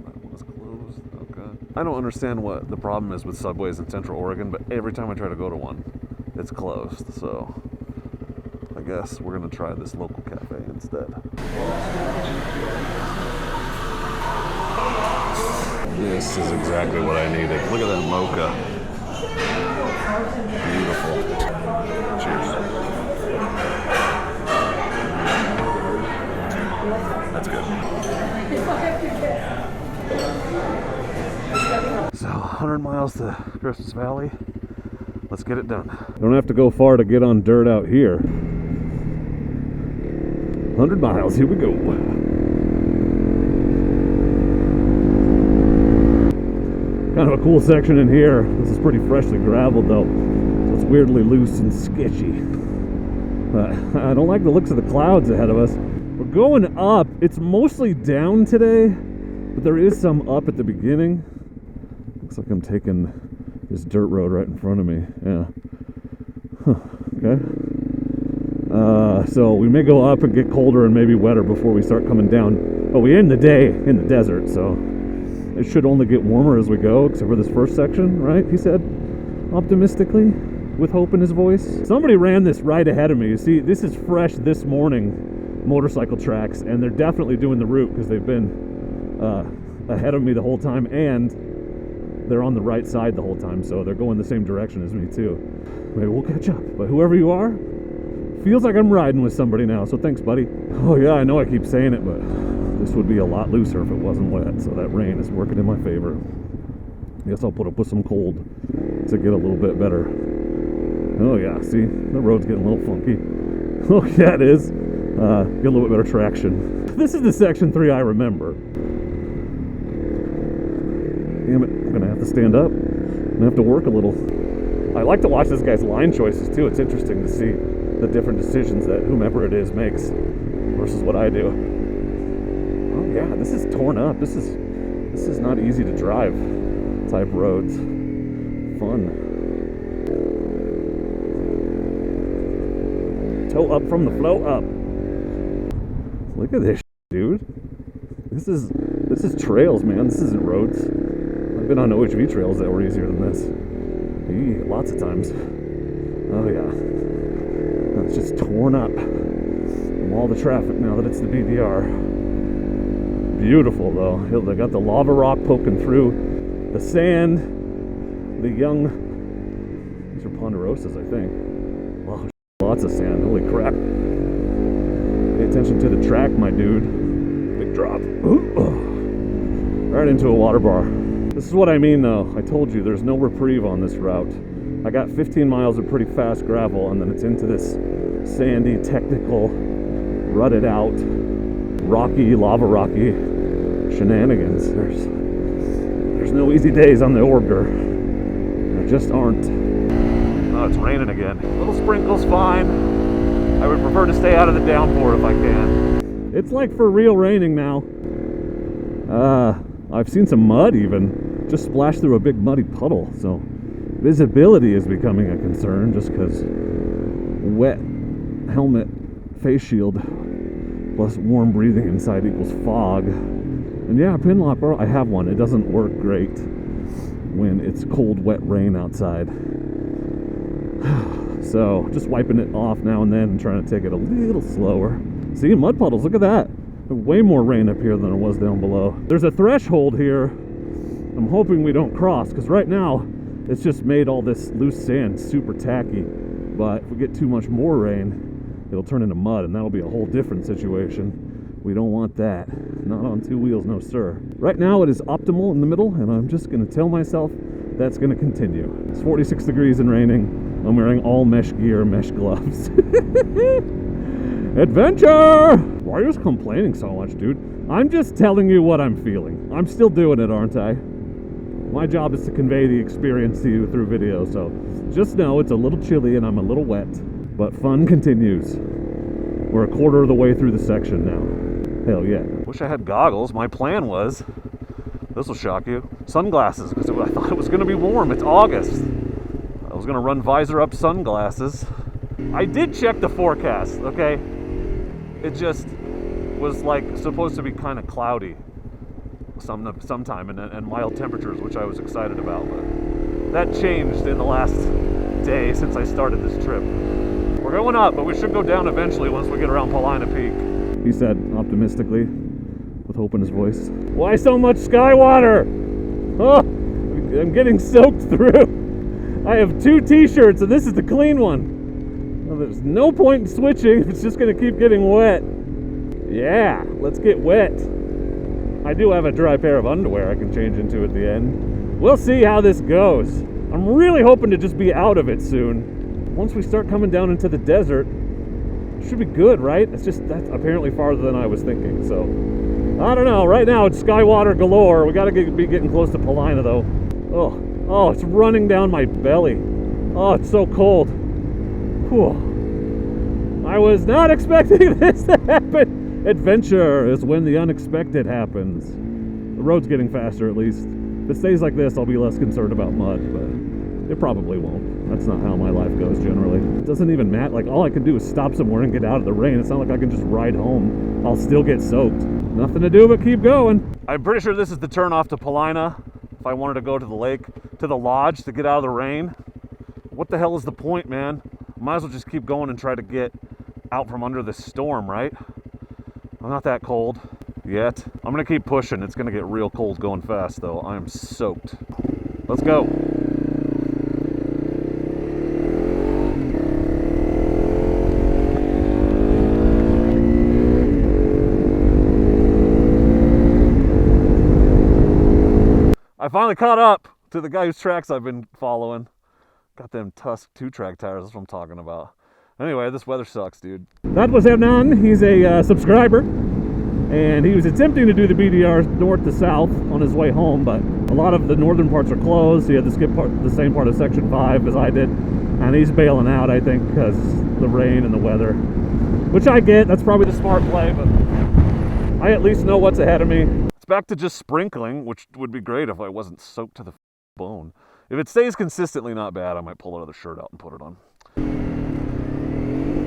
That was closed. Okay. I don't understand what the problem is with subways in Central Oregon, but every time I try to go to one, it's closed, so I guess we're gonna try this local cafe instead. This is exactly what I needed. Look at that mocha. Beautiful. Cheers. That's good. So 100 miles to Christmas Valley. Let's get it done. Don't have to go far to get on dirt out here. 100 miles, here we go. Kind of a cool section in here. This is pretty freshly graveled though, so it's weirdly loose and sketchy. I don't like the looks of the clouds ahead of us. We're going up. It's mostly down today, but there is some up at the beginning. Looks like I'm taking this dirt road right in front of me. Yeah. Huh. Okay. So we may go up and get colder and maybe wetter before we start coming down. But we end the day in the desert, so it should only get warmer as we go, except for this first section, right? He said, optimistically, with hope in his voice. Somebody ran this right ahead of me. You see, this is fresh this morning, motorcycle tracks, and they're definitely doing the route because they've been ahead of me the whole time, and they're on the right side the whole time, so they're going the same direction as me too. Maybe we'll catch up, but whoever you are, feels like I'm riding with somebody now, so thanks, buddy. Oh yeah, I know I keep saying it, but this would be a lot looser if it wasn't wet, so that rain is working in my favor. I guess I'll put up with some cold to get a little bit better. Oh yeah, see, the road's getting a little funky. Oh yeah, it is. Get a little bit better traction. This is the section 3 I remember. Damn it, I'm gonna have to stand up. I'm gonna have to work a little. I like to watch this guy's line choices too. It's interesting to see the different decisions that whomever it is makes versus what I do. Oh yeah, this is torn up. This is not easy to drive type roads. Fun. Toe up from the flow up. Look at this, dude. This is trails, man. This isn't roads. I've been on OHV trails that were easier than this. Lots of times. Oh yeah. It's just torn up from all the traffic now that it's the BDR. Beautiful though. They got the lava rock poking through the sand. The young, these are ponderosas, I think. Wow, lots of sand. Holy crap. Pay attention to the track, my dude. Big drop. Right into a water bar. This is what I mean though. I told you there's no reprieve on this route. I got 15 miles of pretty fast gravel, and then it's into this sandy, technical, rutted out, rocky, lava rocky shenanigans. There's no easy days on the ORBDR. There just aren't. Oh, it's raining again. Little sprinkles, fine. I would prefer to stay out of the downpour if I can. It's like for real raining now. I've seen some mud even just splash through a big muddy puddle, so visibility is becoming a concern just because wet helmet face shield plus warm breathing inside equals fog. And yeah, pin lock, bro, I have one. It doesn't work great when it's cold, wet rain outside. So just wiping it off now and then and trying to take it a little slower. See, mud puddles, look at that. Way more rain up here than there was down below. There's a threshold here I'm hoping we don't cross, because right now it's just made all this loose sand super tacky. But if we get too much more rain, it'll turn into mud, and that'll be a whole different situation. We don't want that. Not on two wheels, no sir. Right now it is optimal in the middle, and I'm just gonna tell myself that's gonna continue. It's 46 degrees and raining. I'm wearing all mesh gear, mesh gloves. Adventure! Why are you complaining so much, dude? I'm just telling you what I'm feeling. I'm still doing it, aren't I? My job is to convey the experience to you through video, so just know it's a little chilly and I'm a little wet, but fun continues. We're a quarter of the way through the section now. Hell yeah. Wish I had goggles. My plan was, this will shock you, sunglasses, because I thought it was going to be warm. It's August. I was going to run visor up sunglasses. I did check the forecast, okay? It just was like supposed to be kind of cloudy sometime and mild temperatures, which I was excited about, but that changed in the last day since I started this trip. We're going up, but we should go down eventually once we get around Paulina Peak. He said optimistically, with hope in his voice. Why so much sky water? Oh, I'm getting soaked through. I have 2 t-shirts and this is the clean one. Well, there's no point in switching. It's just going to keep getting wet. Yeah, let's get wet. I do have a dry pair of underwear I can change into at the end. We'll see how this goes. I'm really hoping to just be out of it soon. Once we start coming down into the desert, it should be good, right? It's just, that's apparently farther than I was thinking, so I don't know. Right now it's skywater galore. We gotta be getting close to Paulina though. Oh, it's running down my belly. Oh, it's so cold. Whew. I was not expecting this to happen. Adventure is when the unexpected happens. The road's getting faster at least. If it stays like this, I'll be less concerned about mud, but it probably won't. That's not how my life goes generally. It doesn't even matter. Like, all I can do is stop somewhere and get out of the rain. It's not like I can just ride home. I'll still get soaked. Nothing to do but keep going. I'm pretty sure this is the turn off to Paulina. If I wanted to go to the lake, to the lodge to get out of the rain. What the hell is the point, man? Might as well just keep going and try to get out from under this storm, right? I'm not that cold yet. I'm gonna keep pushing. It's gonna get real cold going fast though. I am soaked. Let's go. I finally caught up to the guy whose tracks I've been following. Got them Tusk 2-track tires, that's what I'm talking about. Anyway, this weather sucks, dude. That was Hernan. He's a subscriber, and he was attempting to do the BDR north to south on his way home, but a lot of the northern parts are closed. He had to skip the same part of Section 5 as I did, and he's bailing out, I think, because the rain and the weather, which I get. That's probably the smart play, but I at least know what's ahead of me. It's back to just sprinkling, which would be great if I wasn't soaked to the bone. If it stays consistently not bad, I might pull another shirt out and put it on.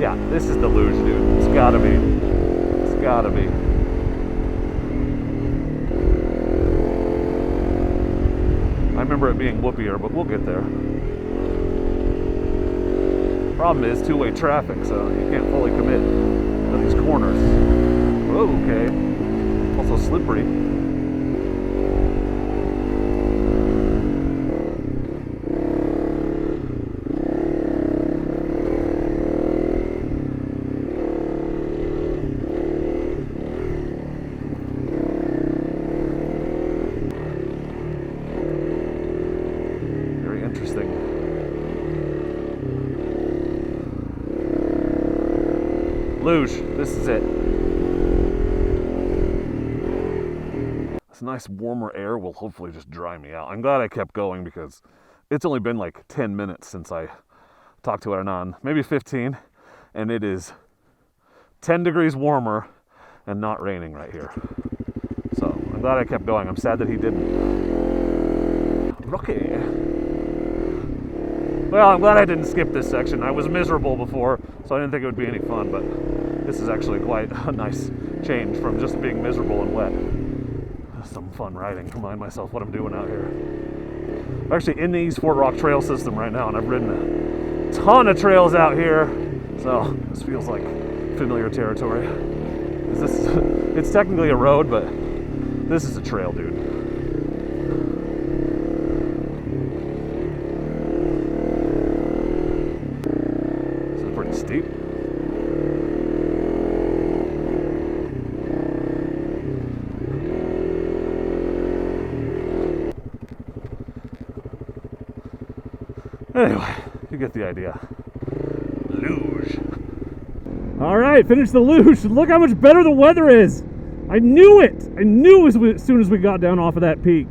Yeah, this is the luge, dude. It's gotta be. It's gotta be. I remember it being whoopier, but we'll get there. Problem is two-way traffic, so you can't fully commit to these corners. Oh, okay. Also slippery. Luge, this is it. This nice warmer air will hopefully just dry me out. I'm glad I kept going because it's only been like 10 minutes since I talked to Hernan, maybe 15, and it is 10 degrees warmer and not raining right here. So I'm glad I kept going. I'm sad that he didn't. Rocky. Well, I'm glad I didn't skip this section. I was miserable before, so I didn't think it would be any fun, but this is actually quite a nice change from just being miserable and wet. Some fun riding, remind myself what I'm doing out here. I'm actually in the East Fort Rock trail system right now, and I've ridden a ton of trails out here, so this feels like familiar territory. It's technically a road, but this is a trail, dude. Steep. Anyway, you get the idea. Luge. All right, finish the luge. Look how much better the weather is. I knew it. I knew as soon as we got down off of that peak.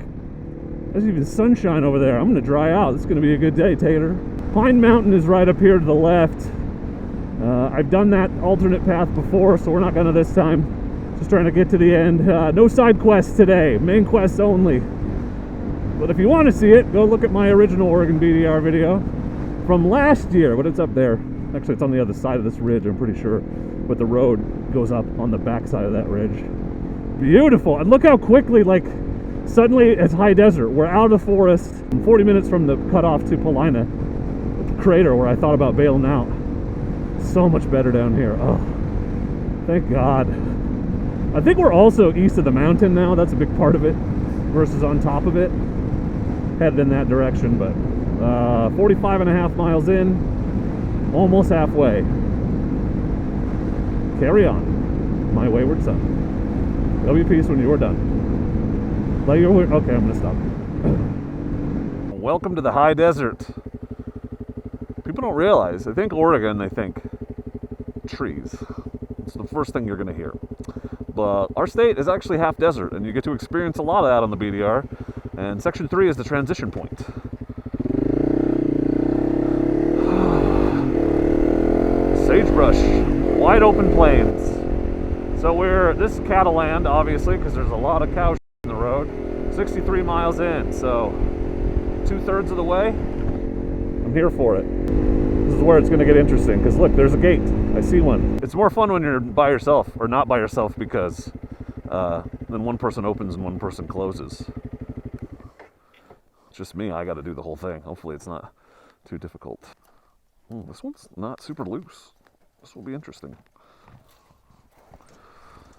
There's even sunshine over there. I'm going to dry out. It's going to be a good day, Tater. Pine Mountain is right up here to the left. I've done that alternate path before, so we're not gonna this time. Just trying to get to the end. No side quests today, main quests only. But if you want to see it, go look at my original Oregon BDR video from last year, but it's up there. Actually, it's on the other side of this ridge, I'm pretty sure. But the road goes up on the back side of that ridge. Beautiful, and look how quickly, like, suddenly it's high desert. We're out of the forest, 40 minutes from the cutoff to Paulina, the crater where I thought about bailing out. So much better down here. Oh, thank God. I think we're also east of the mountain now. That's a big part of it versus on top of it. Headed in that direction, but 45 and a half miles in, almost halfway. Carry on, my wayward son. Love you, peace when you are done. Okay, I'm gonna stop. Welcome to the high desert. People don't realize, they think Oregon, they think trees. It's the first thing you're going to hear. But our state is actually half desert, and you get to experience a lot of that on the BDR. And Section 3 is the transition point. Sagebrush, wide open plains. So this is cattle land, obviously, because there's a lot of cow in the road. 63 miles in, so 2/3 of the way. I'm here for it. This is where it's going to get interesting, because look, there's a gate. I see one. It's more fun when you're by yourself, or not by yourself, because then one person opens and one person closes. It's just me, I got to do the whole thing. Hopefully it's not too difficult. This one's not super loose. This will be interesting.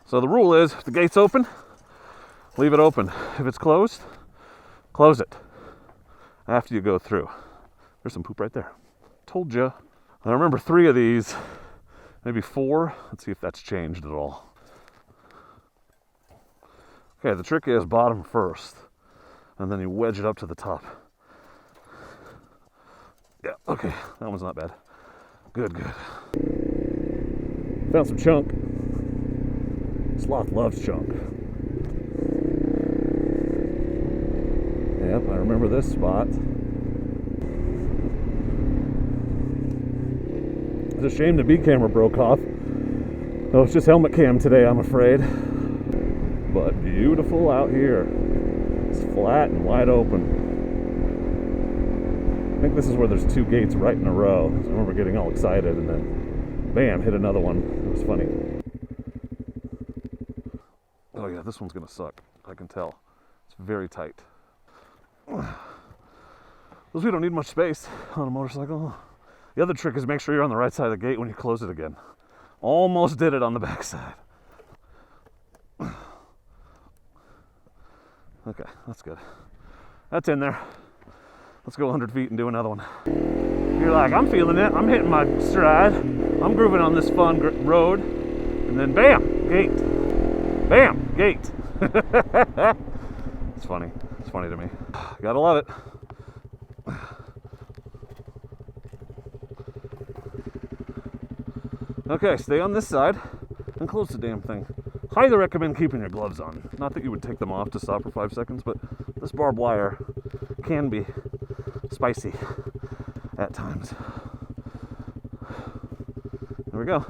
So the rule is, if the gate's open, leave it open. If it's closed, close it after you go through. There's some poop right there. Told you. I remember 3 of these, maybe 4. Let's see if that's changed at all. Okay, the trick is bottom first, and then you wedge it up to the top. Yeah, okay, that one's not bad. Good, good. Found some chunk. Sloth loves chunk. Yep, I remember this spot. It's a shame the B camera broke off. Oh, it's just helmet cam today, I'm afraid. But beautiful out here. It's flat and wide open. I think this is where there's 2 gates right in a row. I remember getting all excited and then, bam, hit another one. It was funny. Oh yeah, this one's gonna suck. I can tell. It's very tight. Those we don't need much space on a motorcycle. The other trick is make sure you're on the right side of the gate when you close it again. Almost did it on the back side. Okay, that's good. That's in there. Let's go 100 feet and do another one. You're like, I'm feeling it. I'm hitting my stride. I'm grooving on this fun road. And then bam, gate. Bam, gate. It's funny. It's funny to me. Gotta love it. Okay, stay on this side and close the damn thing. Highly recommend keeping your gloves on. Not that you would take them off to stop for 5 seconds, but this barbed wire can be spicy at times. There we go.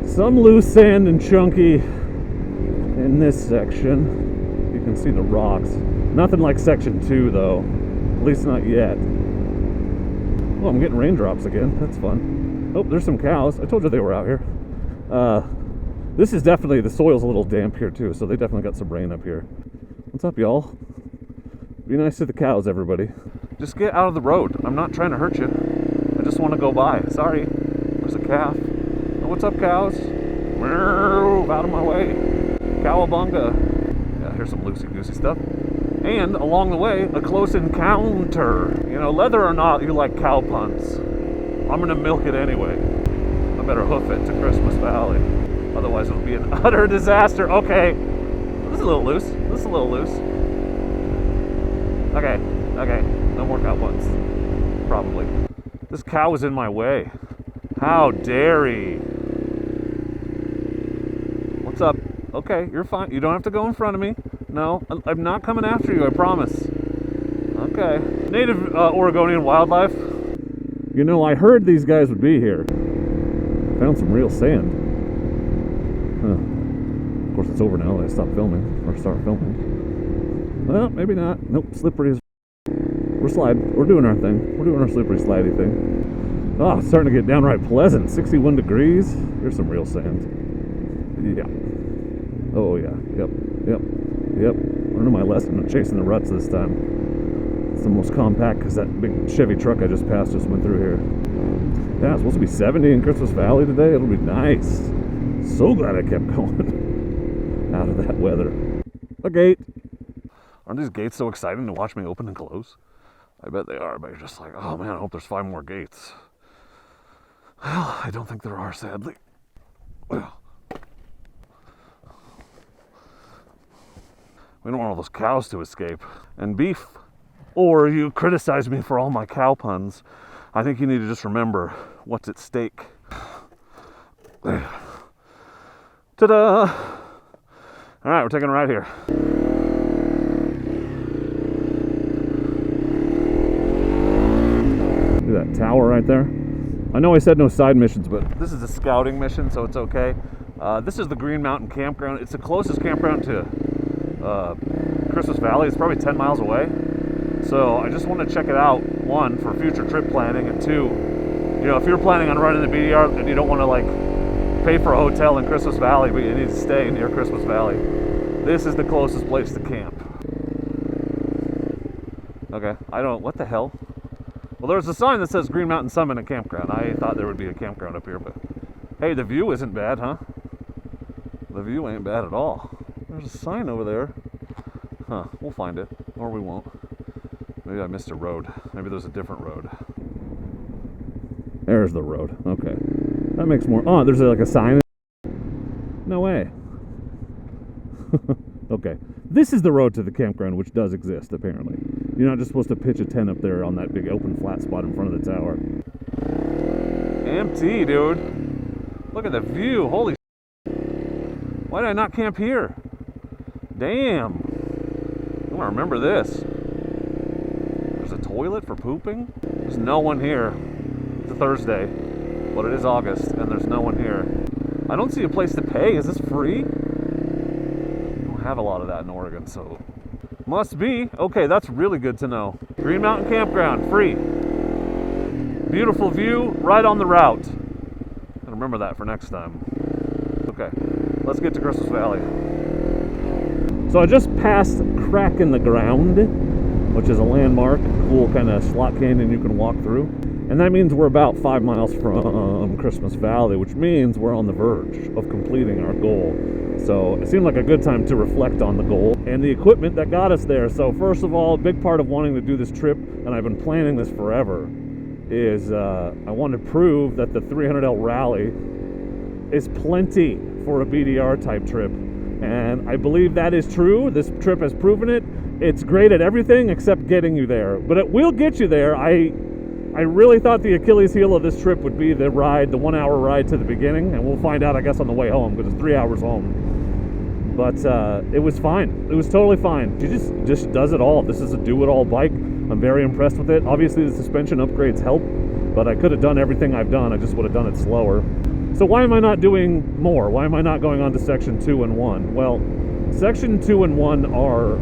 Some loose sand and chunky in this section. You can see the rocks. Nothing like Section 2 though. At least not yet. Oh, I'm getting raindrops again. That's fun. Oh, there's some cows. I told you they were out here. This is definitely, the soil's a little damp here too, so they definitely got some rain up here. What's up, y'all? Be nice to the cows, everybody. Just get out of the road. I'm not trying to hurt you. I just want to go by. Sorry. There's a calf. Oh, what's up, cows? Move out of my way. Cowabunga. Yeah, here's some loosey-goosey stuff. And along the way, a close encounter. You know, whether or not you like cow punts, I'm gonna milk it anyway. I better hoof it to Christmas Valley. Otherwise it'll be an utter disaster. Okay. This is a little loose. This is a little loose. Okay. Okay. No more cow punts. Probably. This cow is in my way. How dare he? What's up? Okay, you're fine. You don't have to go in front of me. No, I'm not coming after you, I promise. Okay. Native Oregonian wildlife. You know, I heard these guys would be here. Found some real sand. Huh. Of course, it's over now. I stopped filming, or start filming. Well, maybe not. Nope, slippery as... We're sliding. We're doing our thing. We're doing our slippery slidey thing. Oh, it's starting to get downright pleasant. 61 degrees. Here's some real sand. Yeah. Oh, yeah. Yep. Yep. Yep. Learning my lesson of chasing the ruts this time. It's the most compact because that big Chevy truck I just passed just went through here. Yeah, it's supposed to be 70 in Christmas Valley today. It'll be nice. So glad I kept going out of that weather. A gate. Aren't these gates so exciting to watch me open and close? I bet they are, but you're just like, oh man, I hope there's 5 more gates. Well, I don't think there are, sadly. Well, we don't want all those cows to escape. And beef. or you criticize me for all my cow puns, I think you need to just remember what's at stake. Ta-da! All right, we're taking a ride here. See that tower right there? I know I said no side missions, but this is a scouting mission, so it's okay. This is the Green Mountain Campground. It's the closest campground to Christmas Valley. It's probably 10 miles away. So I just want to check it out, one, for future trip planning, and two, you know, if you're planning on running the BDR and you don't want to like pay for a hotel in Christmas Valley, but you need to stay near Christmas Valley, this is the closest place to camp. Okay, what the hell? Well, there's a sign that says Green Mountain Summit and Campground. I thought there would be a campground up here, but hey, the view isn't bad, huh? The view ain't bad at all. There's a sign over there. Huh, we'll find it, or we won't. Maybe I missed a road. Maybe there's a different road. There's the road. Okay. That makes more... Oh, there's like a sign. No way. Okay. This is the road to the campground, which does exist, apparently. You're not just supposed to pitch a tent up there on that big open flat spot in front of the tower. Empty, dude. Look at the view. Holy shit. Why did I not camp here? Damn. I want to remember this. There's a toilet for pooping? There's no one here. It's a Thursday, but it is August, and there's no one here. I don't see a place to pay. Is this free? We don't have a lot of that in Oregon, so... Must be. Okay, that's really good to know. Green Mountain Campground, free. Beautiful view, right on the route. I'll remember that for next time. Okay, let's get to Christmas Valley. So I just passed Crack in the Ground, which is a landmark, cool kind of slot canyon you can walk through. And that means we're about 5 miles from Christmas Valley, which means we're on the verge of completing our goal. So it seemed like a good time to reflect on the goal and the equipment that got us there. So first of all, a big part of wanting to do this trip, and I've been planning this forever, is I want to prove that the 300L Rally is plenty for a BDR type trip. And I believe that is true. This trip has proven it. It's great at everything except getting you there. But it will get you there. I really thought the Achilles heel of this trip would be the ride, the 1 hour ride to the beginning, and we'll find out, I guess, on the way home, because it's 3 hours home. But it was fine. It was totally fine. She just does it all. This is a do-it-all bike. I'm very impressed with it. Obviously, the suspension upgrades help, but I could have done everything I've done. I just would have done it slower. So why am I not doing more? Why am I not going on to Section 2 and 1? Well, Section 2 and 1 are,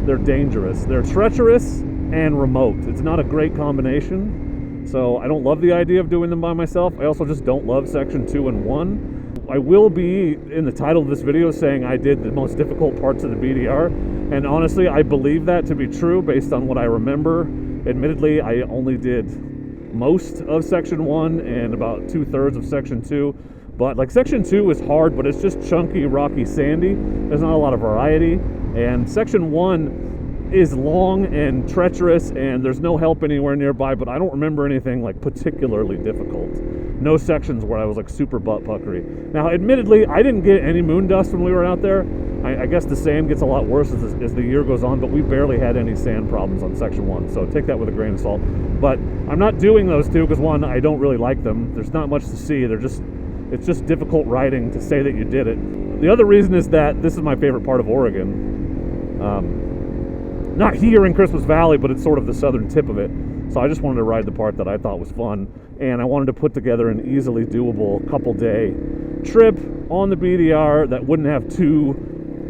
they're dangerous. They're treacherous and remote. It's not a great combination, so I don't love the idea of doing them by myself. I also just don't love Section 2 and 1. I will be in the title of this video saying I did the most difficult parts of the BDR, and honestly I believe that to be true based on what I remember. Admittedly, I only did most of Section 1 and about 2/3 of Section 2, but like Section 2 is hard, but it's just chunky, rocky, sandy. There's not a lot of variety, and Section 1 is long and treacherous, and there's no help anywhere nearby, but I don't remember anything like particularly difficult. No sections where I was like super butt puckery. Now, admittedly, I didn't get any moon dust when we were out there. I guess the sand gets a lot worse as the year goes on, but we barely had any sand problems on Section 1, so take that with a grain of salt. But I'm not doing those two because, one, I don't really like them. There's not much to see. It's just difficult riding to say that you did it. The other reason is that this is my favorite part of Oregon. Not here in Christmas Valley, but it's sort of the southern tip of it. So I just wanted to ride the part that I thought was fun, and I wanted to put together an easily doable couple-day trip on the BDR that wouldn't have too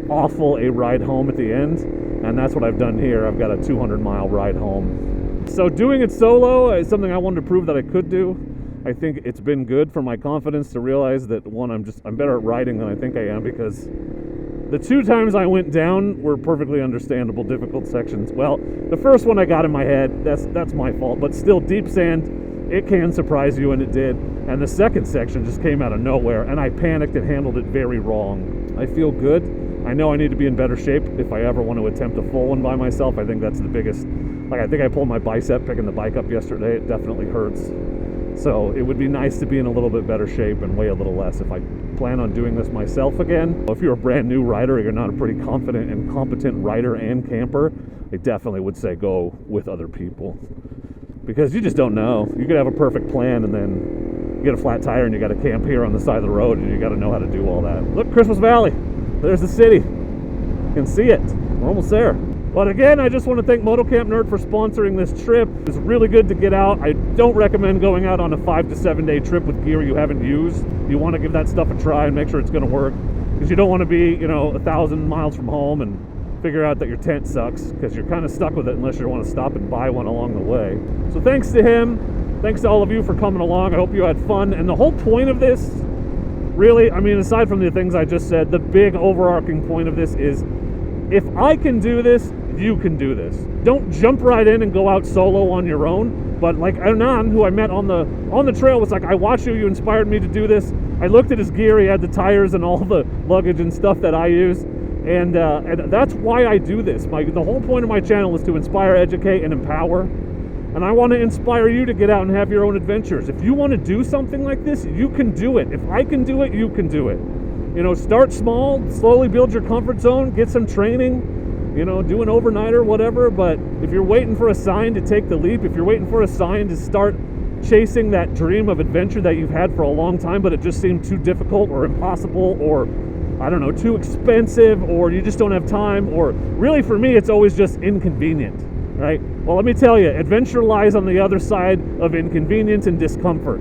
awful a ride home at the end, and that's what I've done here. I've got a 200-mile ride home. So doing it solo is something I wanted to prove that I could do. I think it's been good for my confidence to realize that, one, I'm better at riding than I think I am, because the 2 times I went down were perfectly understandable, difficult sections. Well, the first one I got in my head, that's my fault, but still, deep sand, it can surprise you, and it did. And the second section just came out of nowhere, and I panicked and handled it very wrong. I feel good. I know I need to be in better shape if I ever want to attempt a full one by myself. I think that's the biggest, I think I pulled my bicep picking the bike up yesterday. It definitely hurts. So it would be nice to be in a little bit better shape and weigh a little less if I plan on doing this myself again. If you're a brand new rider, you're not a pretty confident and competent rider and camper, I definitely would say go with other people, because you just don't know. You could have a perfect plan and then you get a flat tire and you got to camp here on the side of the road, and you got to know how to do all that. Look, Christmas Valley. There's the city. You can see it. We're almost there. But again, I just want to thank MotoCampNerd for sponsoring this trip. It's really good to get out. I don't recommend going out on a 5 to 7 day trip with gear you haven't used. You want to give that stuff a try and make sure it's going to work, because you don't want to be, 1,000 miles from home and figure out that your tent sucks, because you're kind of stuck with it unless you want to stop and buy one along the way. So thanks to him. Thanks to all of you for coming along. I hope you had fun. And the whole point of this, really, I mean, aside from the things I just said, the big overarching point of this is, if I can do this, you can do this. Don't jump right in and go out solo on your own. But like Anand, who I met on the trail, was like, I watched you, you inspired me to do this. I looked at his gear, he had the tires and all the luggage and stuff that I use. And that's why I do this. The whole point of my channel is to inspire, educate, and empower. And I want to inspire you to get out and have your own adventures. If you want to do something like this, you can do it. If I can do it, you can do it. Start small, slowly build your comfort zone, get some training, do an overnight or whatever. But if you're waiting for a sign to take the leap, if you're waiting for a sign to start chasing that dream of adventure that you've had for a long time, but it just seemed too difficult or impossible, or I don't know, too expensive, or you just don't have time, or really for me, it's always just inconvenient, right? Well, let me tell you, adventure lies on the other side of inconvenience and discomfort.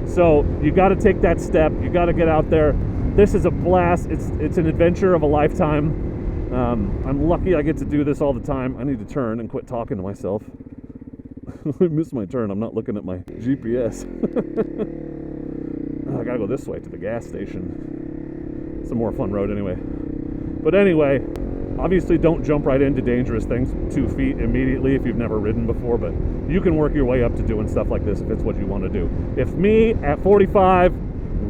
So you got to take that step. You got to get out there. This is a blast. It's an adventure of a lifetime. I'm lucky I get to do this all the time. I need to turn and quit talking to myself. I missed my turn. I'm not looking at my GPS. I gotta go this way to the gas station. It's a more fun road anyway. But anyway, obviously don't jump right into dangerous things 2 feet immediately if you've never ridden before, but you can work your way up to doing stuff like this if it's what you want to do. If me at 45,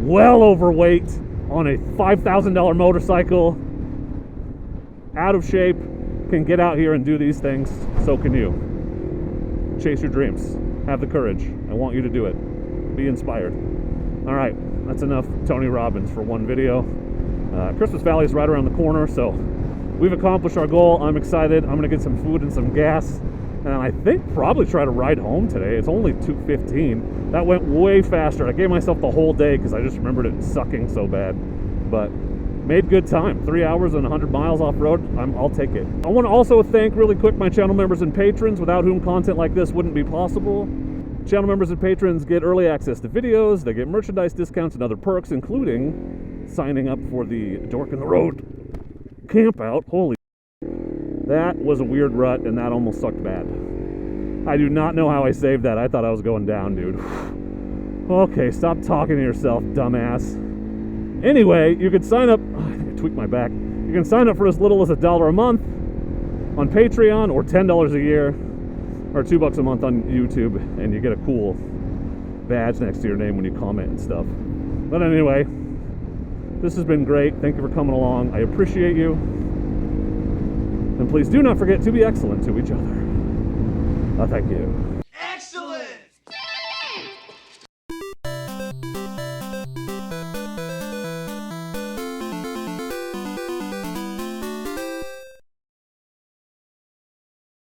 well overweight, on a $5,000 motorcycle, out of shape, can get out here and do these things, so can you. Chase your dreams. Have the courage. I want you to do it. Be inspired. All right, that's enough Tony Robbins for one video. Christmas Valley is right around the corner, so we've accomplished our goal. I'm excited. I'm gonna get some food and some gas, and I think probably try to ride home today. It's only 2:15. That went way faster. I gave myself the whole day because I just remembered it sucking so bad, but made good time. 3 hours and 100 miles off-road. I'll take it. I want to also thank really quick my channel members and patrons, without whom content like this wouldn't be possible. Channel members and patrons get early access to videos, they get merchandise discounts and other perks, including signing up for the Dork in the Road camp out. Holy, that was a weird rut, and that almost sucked bad. I do not know how I saved that. I thought I was going down, dude. Okay, stop talking to yourself, dumbass. Anyway, you can sign up. I think I tweaked my back. You can sign up for as little as $1 a month on Patreon, or $10 a year, or $2 a month on YouTube, and you get a cool badge next to your name when you comment and stuff. But anyway, this has been great. Thank you for coming along. I appreciate you. And please do not forget to be excellent to each other. Thank you.